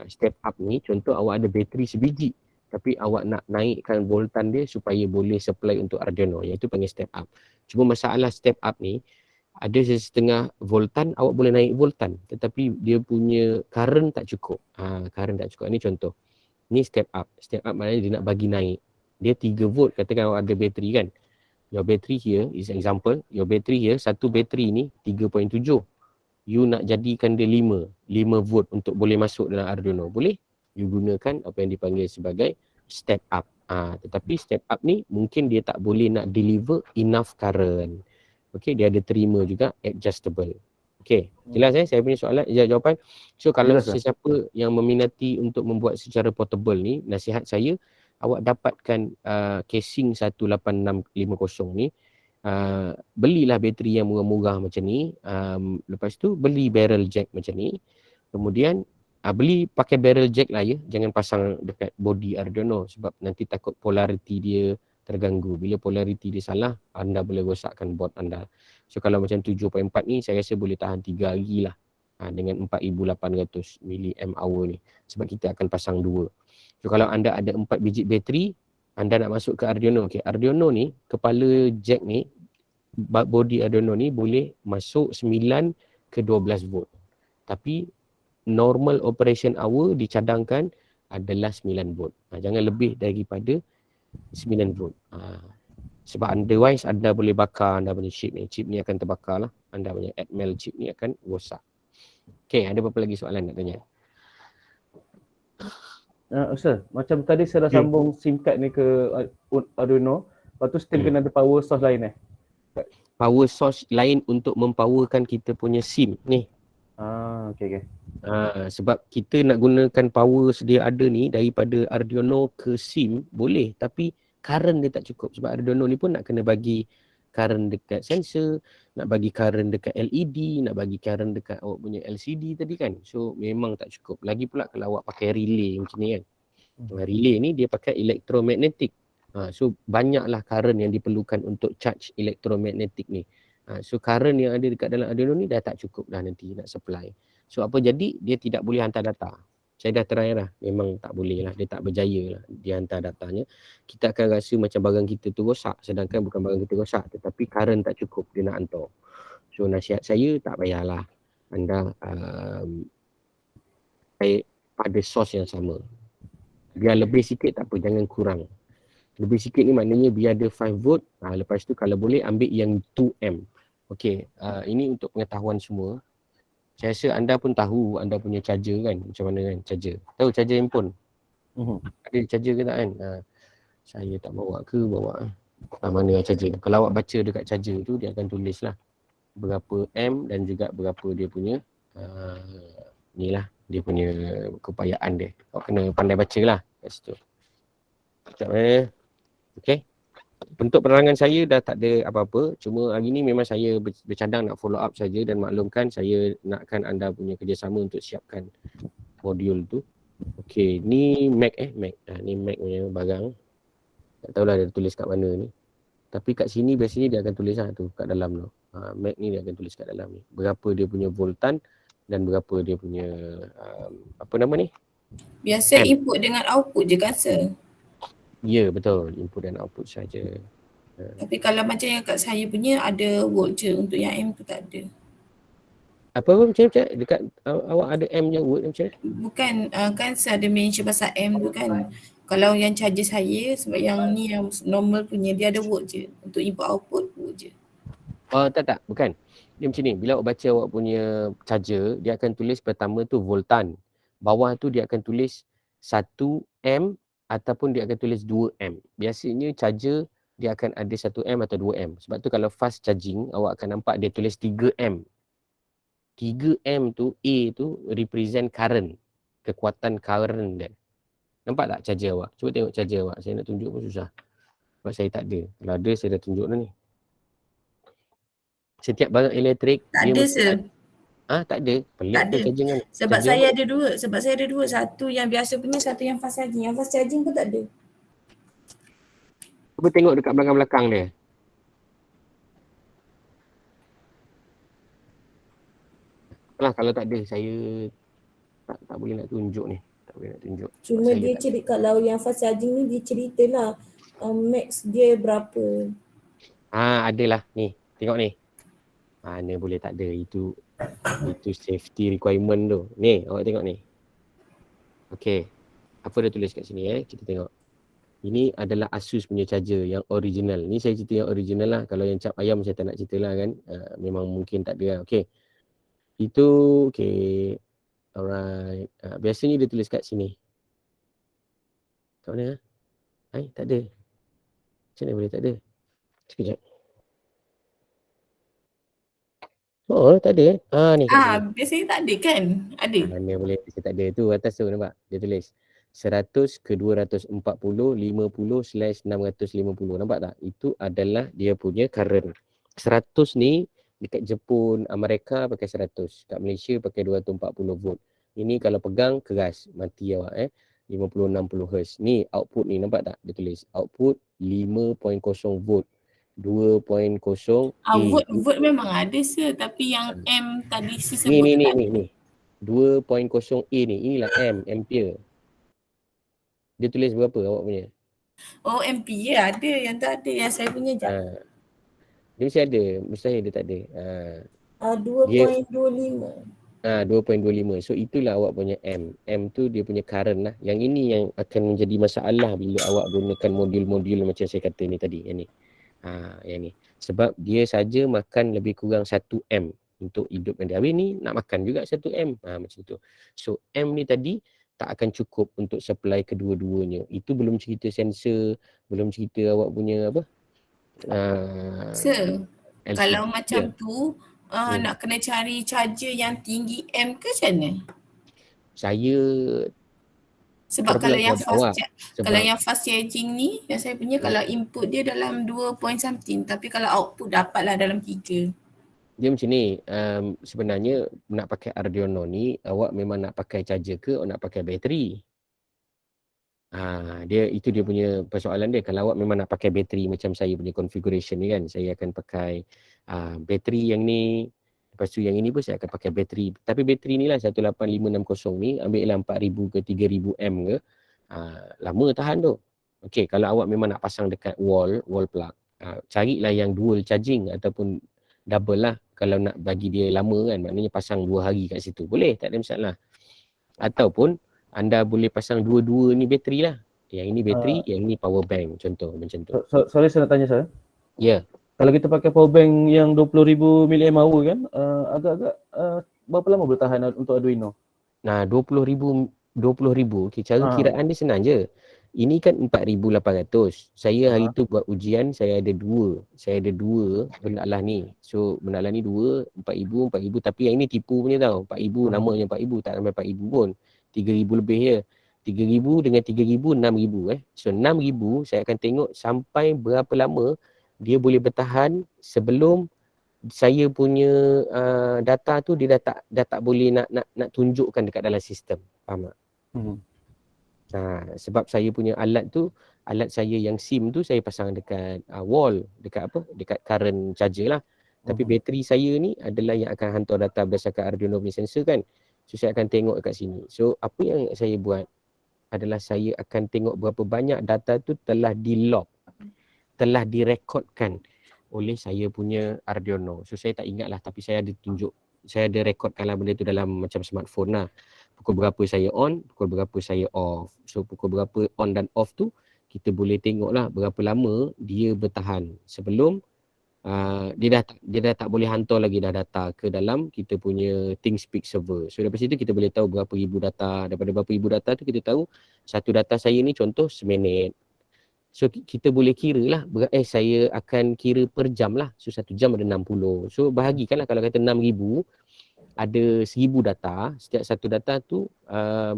Step up ni contoh awak ada bateri sebiji tapi awak nak naikkan voltan dia supaya boleh supply untuk Arduino, iaitu panggil step up. Cuma masalah step up ni ada setengah voltan awak boleh naik voltan tetapi dia punya current tak cukup. Current tak cukup. Ini contoh. Ni step up. Step up maknanya dia nak bagi naik. Dia 3 volt. Katakan awak ada bateri kan. Your battery here is example. Your battery here, satu bateri ni 3.7. You nak jadikan dia 5 volt untuk boleh masuk dalam Arduino. Boleh? You gunakan apa yang dipanggil sebagai step up. Tetapi step up ni mungkin dia tak boleh nak deliver enough current. Okay, dia ada terima juga adjustable. Okay, jelas saya punya soalan, jawapan. So kalau sesiapa yang meminati untuk membuat secara portable ni, nasihat saya, awak dapatkan casing 18650 ni, belilah bateri yang murah-murah macam ni, lepas tu beli barrel jack macam ni, kemudian beli pakai barrel jack lah ya, jangan pasang dekat body Arduino sebab nanti takut polarity dia terganggu. Bila polarity dia salah, anda boleh rosakkan board anda. So kalau macam 7.4 ni saya rasa boleh tahan 3 hari lah dengan 4800 mAh ni sebab kita akan pasang 2. So kalau anda ada 4 biji bateri, anda nak masuk ke Arduino. Okay, Arduino ni, kepala jack ni, body Arduino ni boleh masuk 9 ke 12 volt. Tapi normal operation hour dicadangkan adalah 9 volt. Jangan lebih daripada 9 volt. Sebab otherwise anda boleh bakar anda punya chip ni. Chip ni akan terbakar lah. Anda punya Atmel chip ni akan rosak. Okay, ada apa lagi soalan nak tanya? Ustaz, macam tadi saya dah sambung SIM card ni ke Arduino. Lepas tu still kena ada power source lain Power source lain untuk mempowerkan kita punya SIM ni. Okay. Sebab kita nak gunakan power sedia ada ni daripada Arduino ke SIM boleh, tapi current dia tak cukup. Sebab Arduino ni pun nak kena bagi current dekat sensor, nak bagi current dekat LED, nak bagi current dekat awak punya LCD tadi kan. So memang tak cukup. Lagi pula kalau awak pakai relay macam ni kan. Relay ni dia pakai electromagnetic. So banyaklah current yang diperlukan untuk charge electromagnetic ni. So current yang ada dekat dalam Arduino ni dah tak cukup dah nanti nak supply. So apa jadi? Dia tidak boleh hantar data. Saya dah try lah. Memang tak boleh lah. Dia tak berjaya lah dia hantar datanya. Kita akan rasa macam barang kita tu rosak. Sedangkan bukan barang kita rosak. Tetapi current tak cukup dia nak hantar. So nasihat saya tak payahlah. anda air pada sos yang sama. Biar lebih sikit tak apa, jangan kurang. Lebih sikit ni maknanya biar ada 5 volt, lepas tu kalau boleh ambil yang 2M. Okey, ini untuk pengetahuan semua. Saya rasa anda pun tahu anda punya charger kan, macam mana kan charger. Tahu charger handphone? Ada charger ke tak kan? Saya tak bawa ke bawa. Mana charger. Kalau awak baca dekat charger tu, dia akan tulis lah berapa M dan juga berapa dia punya ni lah, dia punya keupayaan dia. Awak kena pandai baca lah kat situ. Sekejap Okay. Untuk penerangan saya dah tak ada apa-apa. Cuma hari ni memang saya bercadang nak follow up saja dan maklumkan saya nakkan anda punya kerjasama untuk siapkan modul tu. Okay, ni Mac Mac. Ni Mac punya barang. Tak tahulah dia tulis kat mana ni. Tapi kat sini biasanya dia akan tulis lah tu kat dalam tu. Mac ni dia akan tulis kat dalam ni. Berapa dia punya voltan dan berapa dia punya apa nama ni? Biasa input dengan output je kan sir? Ya, betul. Input dan output saja. Tapi kalau macam yang kat saya punya ada volt je, untuk yang M tu tak ada. Apa macam dekat awak ada M yang volt macam mana? Bukan, kan saya ada mention pasal M tu kan. Kalau yang charger saya, sebab yang ni yang normal punya, dia ada volt je. Untuk input output, volt je. Tak, bukan. Dia macam ni, bila awak baca awak punya charger, dia akan tulis pertama tu voltan. Bawah tu dia akan tulis 1M ataupun dia akan tulis 2M. Biasanya charger dia akan ada 1M atau 2M. Sebab tu kalau fast charging, awak akan nampak dia tulis 3M. 3M tu, A tu represent current. Kekuatan current dia. Nampak tak charger awak? Cuba tengok charger awak. Saya nak tunjuk pun susah. Sebab saya tak ada. Kalau ada, saya dah tunjuk dah ni. Setiap barang elektrik Tak dia ada mesti sir. tak ada. Pelik Tak tu ada. charging kan. Sebab saya ada dua. Satu yang biasa punya, satu yang fast charging. Yang fast charging pun tak ada. Cuba tengok dekat belakang-belakang dia. Lah kalau tak ada, saya tak boleh nak tunjuk ni. Tak boleh nak tunjuk. Cuma dia cerita kalau yang fast charging ni dia ceritalah max dia berapa. Adalah ni. Tengok ni. Mana boleh tak ada. Itu safety requirement tu. Ni, awak tengok ni. Okey. Apa dia tulis kat sini kita tengok. Ini adalah Asus punya charger yang original. Ni saya cerita yang original lah. Kalau yang cap ayam saya tak nak cerita lah kan. Memang mungkin tak ada lah. Okey. Itu okey. Alright. Biasanya dia tulis kat sini. Kat mana? Tak ada. Macam mana boleh tak ada? Sekejap. Oh, tak ada. Ni kat sini. Biasanya tak ada kan? Ada. Mana boleh saya tak ada tu atas tu nampak. Dia tulis 100 ke 240 50/650. Nampak tak? Itu adalah dia punya current. 100 ni dekat Jepun, Amerika pakai 100. Kat Malaysia pakai 240 volt. Ini kalau pegang keras, mati awak 50-60 Hz. Ni output ni nampak tak? Dia tulis output 5.0 volt. 2.0 Volt memang ada sir, tapi yang M tadi sir sebut ni 2.0 A ni, inilah ampere. Dia tulis berapa awak punya? Oh, ampere ada, yang tu ada, yang saya punya je. Dia mesti ada, mustahil dia tak ada. 2.25. 2.25. So itulah awak punya M. M tu dia punya current lah. Yang ini yang akan menjadi masalah bila awak gunakan modul-modul macam saya kata ni tadi. Yang ni. Yang ni. Sebab dia saja makan lebih kurang 1M untuk hidupkan dia. Habis ni nak makan juga 1M. Macam tu. So M ni tadi tak akan cukup untuk supply kedua-duanya. Itu belum cerita sensor, belum cerita awak punya apa? Sir, kalau macam tu nak kena cari charger yang tinggi M ke macam mana? Saya sebab kalau yang fast charging ni yang saya punya kalau input dia dalam 2 point something, tapi kalau output dapatlah dalam 3. Dia macam ni, sebenarnya nak pakai Arduino ni awak memang nak pakai charger ke atau nak pakai bateri? Itu dia punya persoalan dia. Kalau awak memang nak pakai bateri macam saya punya configuration ni kan, saya akan pakai bateri yang ni. Lepas tu yang ini pun saya akan pakai bateri. Tapi bateri ni lah 18560 ni ambil lah 4000 ke 3000 mAh ke. Lama tahan tu. Okey, kalau awak memang nak pasang dekat wall plug, carilah yang dual charging ataupun double lah. kalau nak bagi dia lama kan, maknanya pasang 2 hari kat situ. Boleh, tak ada masalah. Ataupun anda boleh pasang dua-dua ni bateri lah. Yang ini bateri, yang ini power bank contoh macam tu. Sorry saya nak tanya saya. Ya. Kalau kita pakai power bank yang 20,000 mAh kan, agak-agak berapa lama boleh tahan untuk Arduino? Nah, 20,000 okay, cara kiraan dia senang je. Ini kan 4,800. Saya hari tu buat ujian, saya ada dua benda lah ni. So benda lah ni 4,000 tapi yang ini tipu punya tau. 4,000 namanya 4,000 tak sampai 4,000 pun. 3,000 lebih je. 3,000 dengan 3,000 6,000 So 6,000 saya akan tengok sampai berapa lama dia boleh bertahan sebelum saya punya data tu dia dah tak boleh nak tunjukkan dekat dalam sistem. Faham tak? Sebab saya punya alat saya yang SIM tu saya pasang dekat wall, dekat current charger lah. Tapi bateri saya ni adalah yang akan hantar data berdasarkan Arduino punya sensor kan. So saya akan tengok dekat sini. So apa yang saya buat adalah saya akan tengok berapa banyak data tu telah di-log, telah direkodkan oleh saya punya Arduino. So saya tak ingat lah, tapi saya ada tunjuk, saya ada rekodkan lah benda tu dalam macam smartphone lah. Pukul berapa saya on, pukul berapa saya off. So pukul berapa on dan off tu kita boleh tengok lah berapa lama dia bertahan sebelum dia dah tak boleh hantar lagi dah data ke dalam kita punya ThinkSpeak server. So daripada situ kita boleh tahu berapa ribu data. Daripada berapa ribu data tu kita tahu satu data saya ni contoh seminit. So kita boleh kira lah, saya akan kira per jam lah. So 1 jam ada 60. So bahagikan lah, kalau kata 6,000 ada 1,000 data. Setiap satu data tu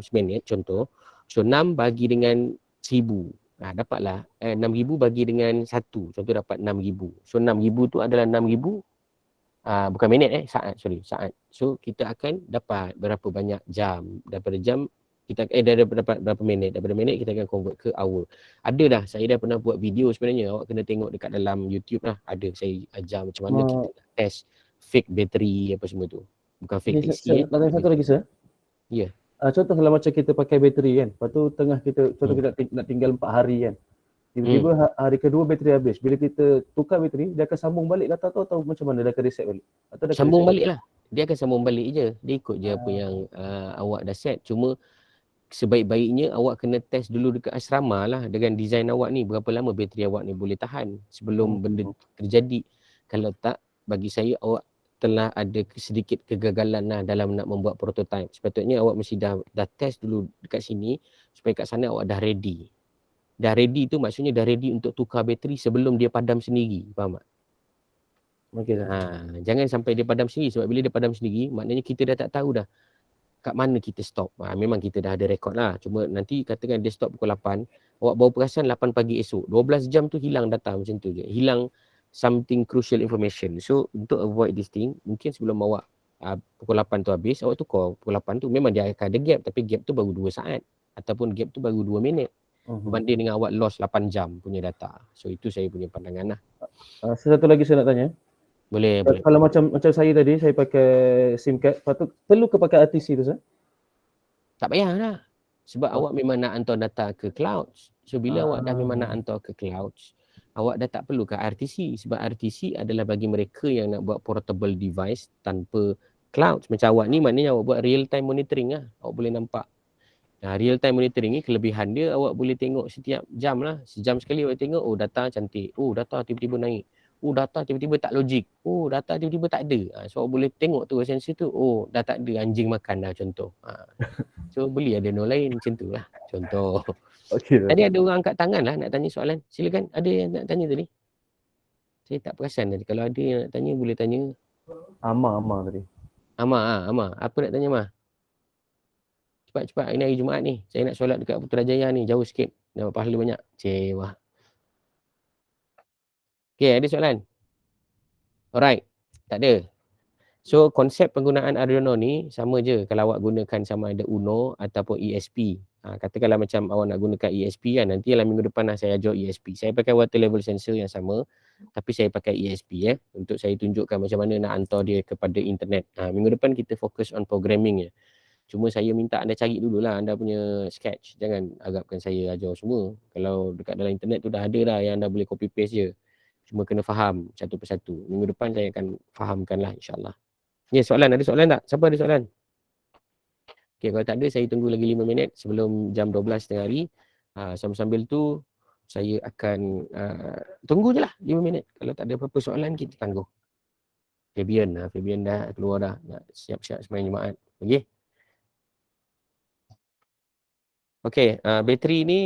seminit contoh. So 6 bagi dengan 1,000. Dapatlah 6,000 bagi dengan 1. Contoh dapat 6,000. So 6,000 tu adalah 6,000 bukan minit saat. So kita akan dapat berapa banyak jam. Daripada jam kita dapat berapa minit. Daripada minit kita akan convert ke hour. Ada dah, saya dah pernah buat video sebenarnya. Awak kena tengok dekat dalam YouTube lah. Ada saya ajar macam mana kita test fake bateri apa semua tu. Bukan fake taxi. Nak tanya satu lagi sir. Ya. Contoh kalau macam kita pakai bateri kan, lepas tu tengah kita kita nak tinggal 4 hari kan. Tiba-tiba hari kedua bateri habis. Bila kita tukar bateri, dia akan sambung balik data tu atau macam mana? Dia akan reset balik? Atau dia sambung balik lah. Dia akan sambung balik je. Dia ikut je apa yang awak dah set. Cuma sebaik-baiknya awak kena test dulu dekat asrama lah dengan design awak ni. Berapa lama bateri awak ni boleh tahan sebelum benda terjadi. Kalau tak, bagi saya awak telah ada sedikit kegagalan lah dalam nak membuat prototype. Sepatutnya awak mesti dah test dulu dekat sini supaya kat sana awak dah ready. Dah ready tu maksudnya dah ready untuk tukar bateri sebelum dia padam sendiri. Faham tak? Okay, jangan sampai dia padam sendiri, sebab bila dia padam sendiri maknanya kita dah tak tahu dah kat mana kita stop. Memang kita dah ada rekod lah. Cuma nanti katakan dia stop pukul 8, awak baru perasan 8 pagi esok. 12 jam tu hilang data macam tu je. Hilang something crucial information. So untuk avoid this thing, mungkin sebelum awak pukul 8 tu habis, awak tukar pukul 8 tu. Memang dia akan ada gap, tapi gap tu baru 2 saat ataupun gap tu baru 2 minit berbanding dengan awak lost 8 jam punya data. So itu saya punya pandangan lah. Satu lagi saya nak tanya. Boleh. Kalau macam saya tadi, saya pakai SIM card, patut perlu ke pakai RTC tu sir? Tak payah lah. Sebab awak memang nak hantar data ke cloud. So bila awak dah memang nak hantar ke cloud, awak dah tak perlu ke RTC. Sebab RTC adalah bagi mereka yang nak buat portable device tanpa cloud. Macam awak ni maknanya awak buat real time monitoring lah. Awak boleh nampak. Real time monitoring ni kelebihan dia, awak boleh tengok setiap jam lah. Sejam sekali awak tengok, data cantik. Data tiba-tiba naik. Data tiba-tiba tak logik. Data tiba-tiba tak ada. So awak boleh tengok tu sensor tu, dah tak ada anjing makan dah contoh. So beli Arduino lain macam tu lah contoh. Okay, tadi ada orang angkat tangan lah nak tanya soalan. Silakan, ada yang nak tanya tadi? Saya tak perasan tadi. Kalau ada yang nak tanya boleh tanya. Amar tadi. Amar. Apa nak tanya Amar? Cepat-cepat, ini hari Jumaat ni. Saya nak solat dekat Putrajaya ni, jauh sikit. Dapat pahala banyak. Cewa. Okay, ada soalan? Alright, tak ada. So, konsep penggunaan Arduino ni sama je kalau awak gunakan sama ada Uno ataupun ESP. Katakanlah macam awak nak gunakan ESP kan, nanti dalam minggu depan saya ajar ESP. Saya pakai water level sensor yang sama, tapi saya pakai ESP untuk saya tunjukkan macam mana nak hantar dia kepada internet. Minggu depan kita fokus on programming je. Cuma saya minta anda cari dululah anda punya sketch. Jangan harapkan saya ajar semua. Kalau dekat dalam internet tu dah ada dah yang anda boleh copy paste je. Cuma kena faham satu persatu. Minggu depan saya akan fahamkan lah insyaAllah. Ya, soalan. Ada soalan tak? Siapa ada soalan? Okay, kalau tak ada, saya tunggu lagi 5 minit sebelum jam 12 tengah hari. Sambil-sambil tu, saya akan tunggu je lah 5 minit. Kalau tak ada apa-apa soalan, kita tangguh. Fabian dah keluar dah. Nak siap-siap sembahyang Jumaat. Okay. Okay, bateri ni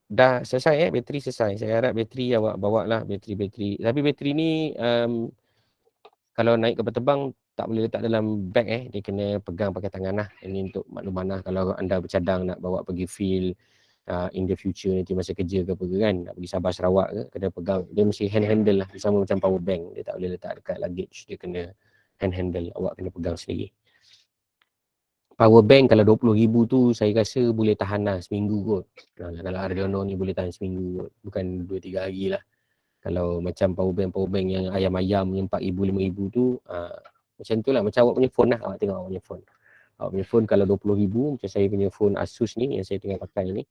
dah selesai bateri selesai. Saya harap bateri awak bawa lah bateri. Tapi bateri ni kalau naik kapal terbang tak boleh letak dalam bag dia kena pegang pakai tangan lah. Ini untuk makluman lah kalau anda bercadang nak bawa pergi field in the future nanti masa kerja ke apa ke kan, nak pergi Sabah Sarawak ke, kena pegang. Dia mesti hand handle lah, sama macam power bank. Dia tak boleh letak dekat luggage, dia kena hand handle, awak kena pegang sendiri. Power bank kalau 20,000 tu saya rasa boleh tahan lah seminggu kot. Kalau Arduino ni boleh tahan seminggu kot. Bukan 2-3 hari lah. Kalau macam power bank yang ayam-ayam yang 4,000, 5,000 tu macam tu lah. Macam awak punya phone lah. Awak tengok awak punya phone. Awak punya phone kalau 20,000 macam saya punya phone Asus ni yang saya tengah pakai ni.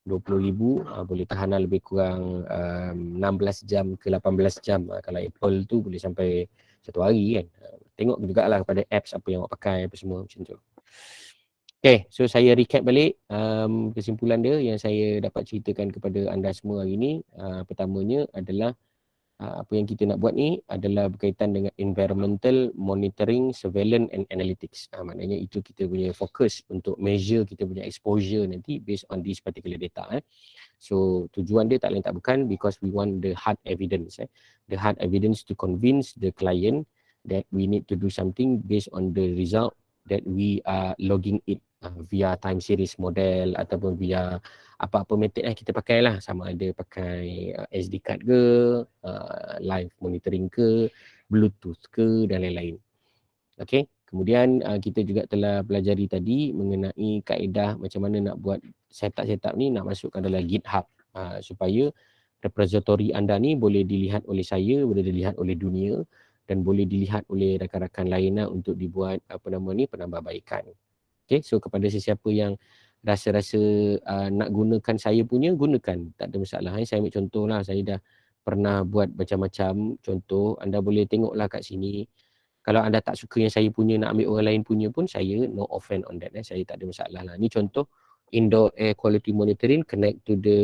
20,000 boleh tahan lah lebih kurang 16 jam ke 18 jam. Kalau Apple tu boleh sampai 1 hari kan. Tengok jugalah kepada apps apa yang awak pakai apa semua macam tu. Okay, so saya recap balik kesimpulan dia yang saya dapat ceritakan kepada anda semua hari ni. Pertamanya adalah apa yang kita nak buat ni adalah berkaitan dengan environmental monitoring, surveillance and analytics. Maknanya itu kita punya fokus untuk measure kita punya exposure nanti based on this particular data. So tujuan dia tak lain tak bukan because we want the hard evidence. The hard evidence to convince the client that we need to do something based on the result that we are logging it via time series model ataupun via apa-apa method kita pakai lah, sama ada pakai SD card ke, live monitoring ke, Bluetooth ke dan lain-lain. Okay, kemudian kita juga telah pelajari tadi mengenai kaedah macam mana nak buat setup ni, nak masukkan dalam GitHub supaya repository anda ni boleh dilihat oleh saya, boleh dilihat oleh dunia dan boleh dilihat oleh rakan-rakan lain untuk dibuat penambahbaikan. Okay, so kepada sesiapa yang rasa-rasa nak gunakan saya punya, gunakan. Tak ada masalah. Saya ambil contoh lah. Saya dah pernah buat macam-macam contoh. Anda boleh tengoklah kat sini. Kalau anda tak suka yang saya punya, nak ambil orang lain punya pun, saya no offense on that. Saya tak ada masalah lah. Ni contoh indoor air quality monitoring connect to the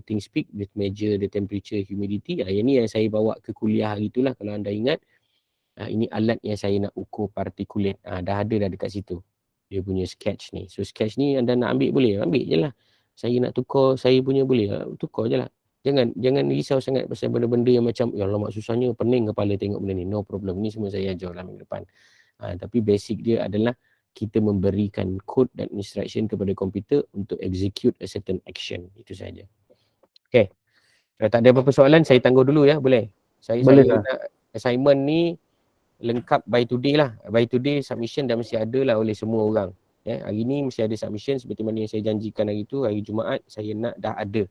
ThinkSpeak with measure the temperature, humidity. Yang ni yang saya bawa ke kuliah hari itulah kalau anda ingat. Ini alat yang saya nak ukur partikulat. Dah ada dah dekat situ. Dia punya sketch ni. So sketch ni anda nak ambil boleh, ambil je lah. Saya nak tukar saya punya boleh, tukar je lah. Jangan risau sangat pasal benda-benda yang macam ya Allah mak susahnya, pening kepala tengok benda ni. No problem, ni semua saya ajar lah minggu depan. Tapi basic dia adalah kita memberikan code dan instruction kepada komputer untuk execute a certain action. Itu saja. Okay. Kalau tak ada apa-apa soalan, saya tangguh dulu ya, boleh? Saya nak assignment ni lengkap by today lah. By today submission dah mesti ada lah oleh semua orang. Hari ni mesti ada submission seperti mana yang saya janjikan hari tu, hari Jumaat saya nak dah ada.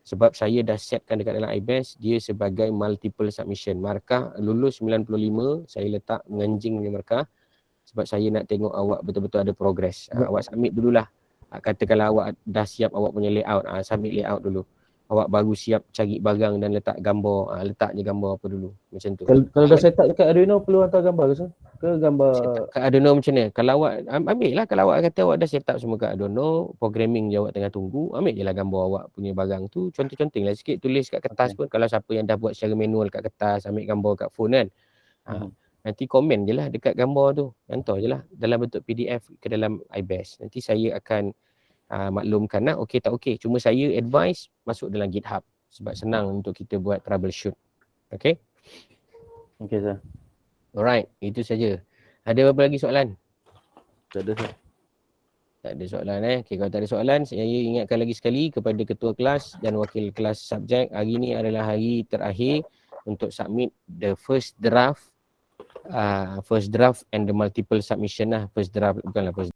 Sebab saya dah setkan dekat dalam iBest dia sebagai multiple submission. Markah lulus 95, saya letak menganjing punya markah sebab saya nak tengok awak betul-betul ada progress. Awak submit dululah. Katakanlah awak dah siap awak punya layout, submit layout dulu. Awak baru siap cari barang dan letak gambar, letak je gambar apa dulu. Macam tu. Kalau dah set up dekat Arduino perlu hantar gambar ke? Ke gambar kat Arduino macam mana? Kalau awak ambil lah, kalau awak kata awak dah set up semua kat Arduino, programming je awak tengah tunggu, ambil je lah gambar awak punya barang tu, contoh-contoh lah sikit, tulis kat kertas pun. Kalau siapa yang dah buat secara manual kat kertas, ambil gambar kat phone kan. Nanti komen je lah dekat gambar tu, hantar je lah dalam bentuk PDF ke dalam iBest. Nanti saya akan maklumkan lah okey tak okey. Cuma saya advise masuk dalam GitHub sebab senang untuk kita buat troubleshoot. Okay? Okay sir. Alright, itu saja. Ada apa lagi soalan? Tak ada sir. Tak ada soalan Okay, kalau tak ada soalan, saya ingatkan lagi sekali kepada ketua kelas dan wakil kelas subjek, hari ni adalah hari terakhir untuk submit the first draft and the multiple submission lah. First draft bukanlah first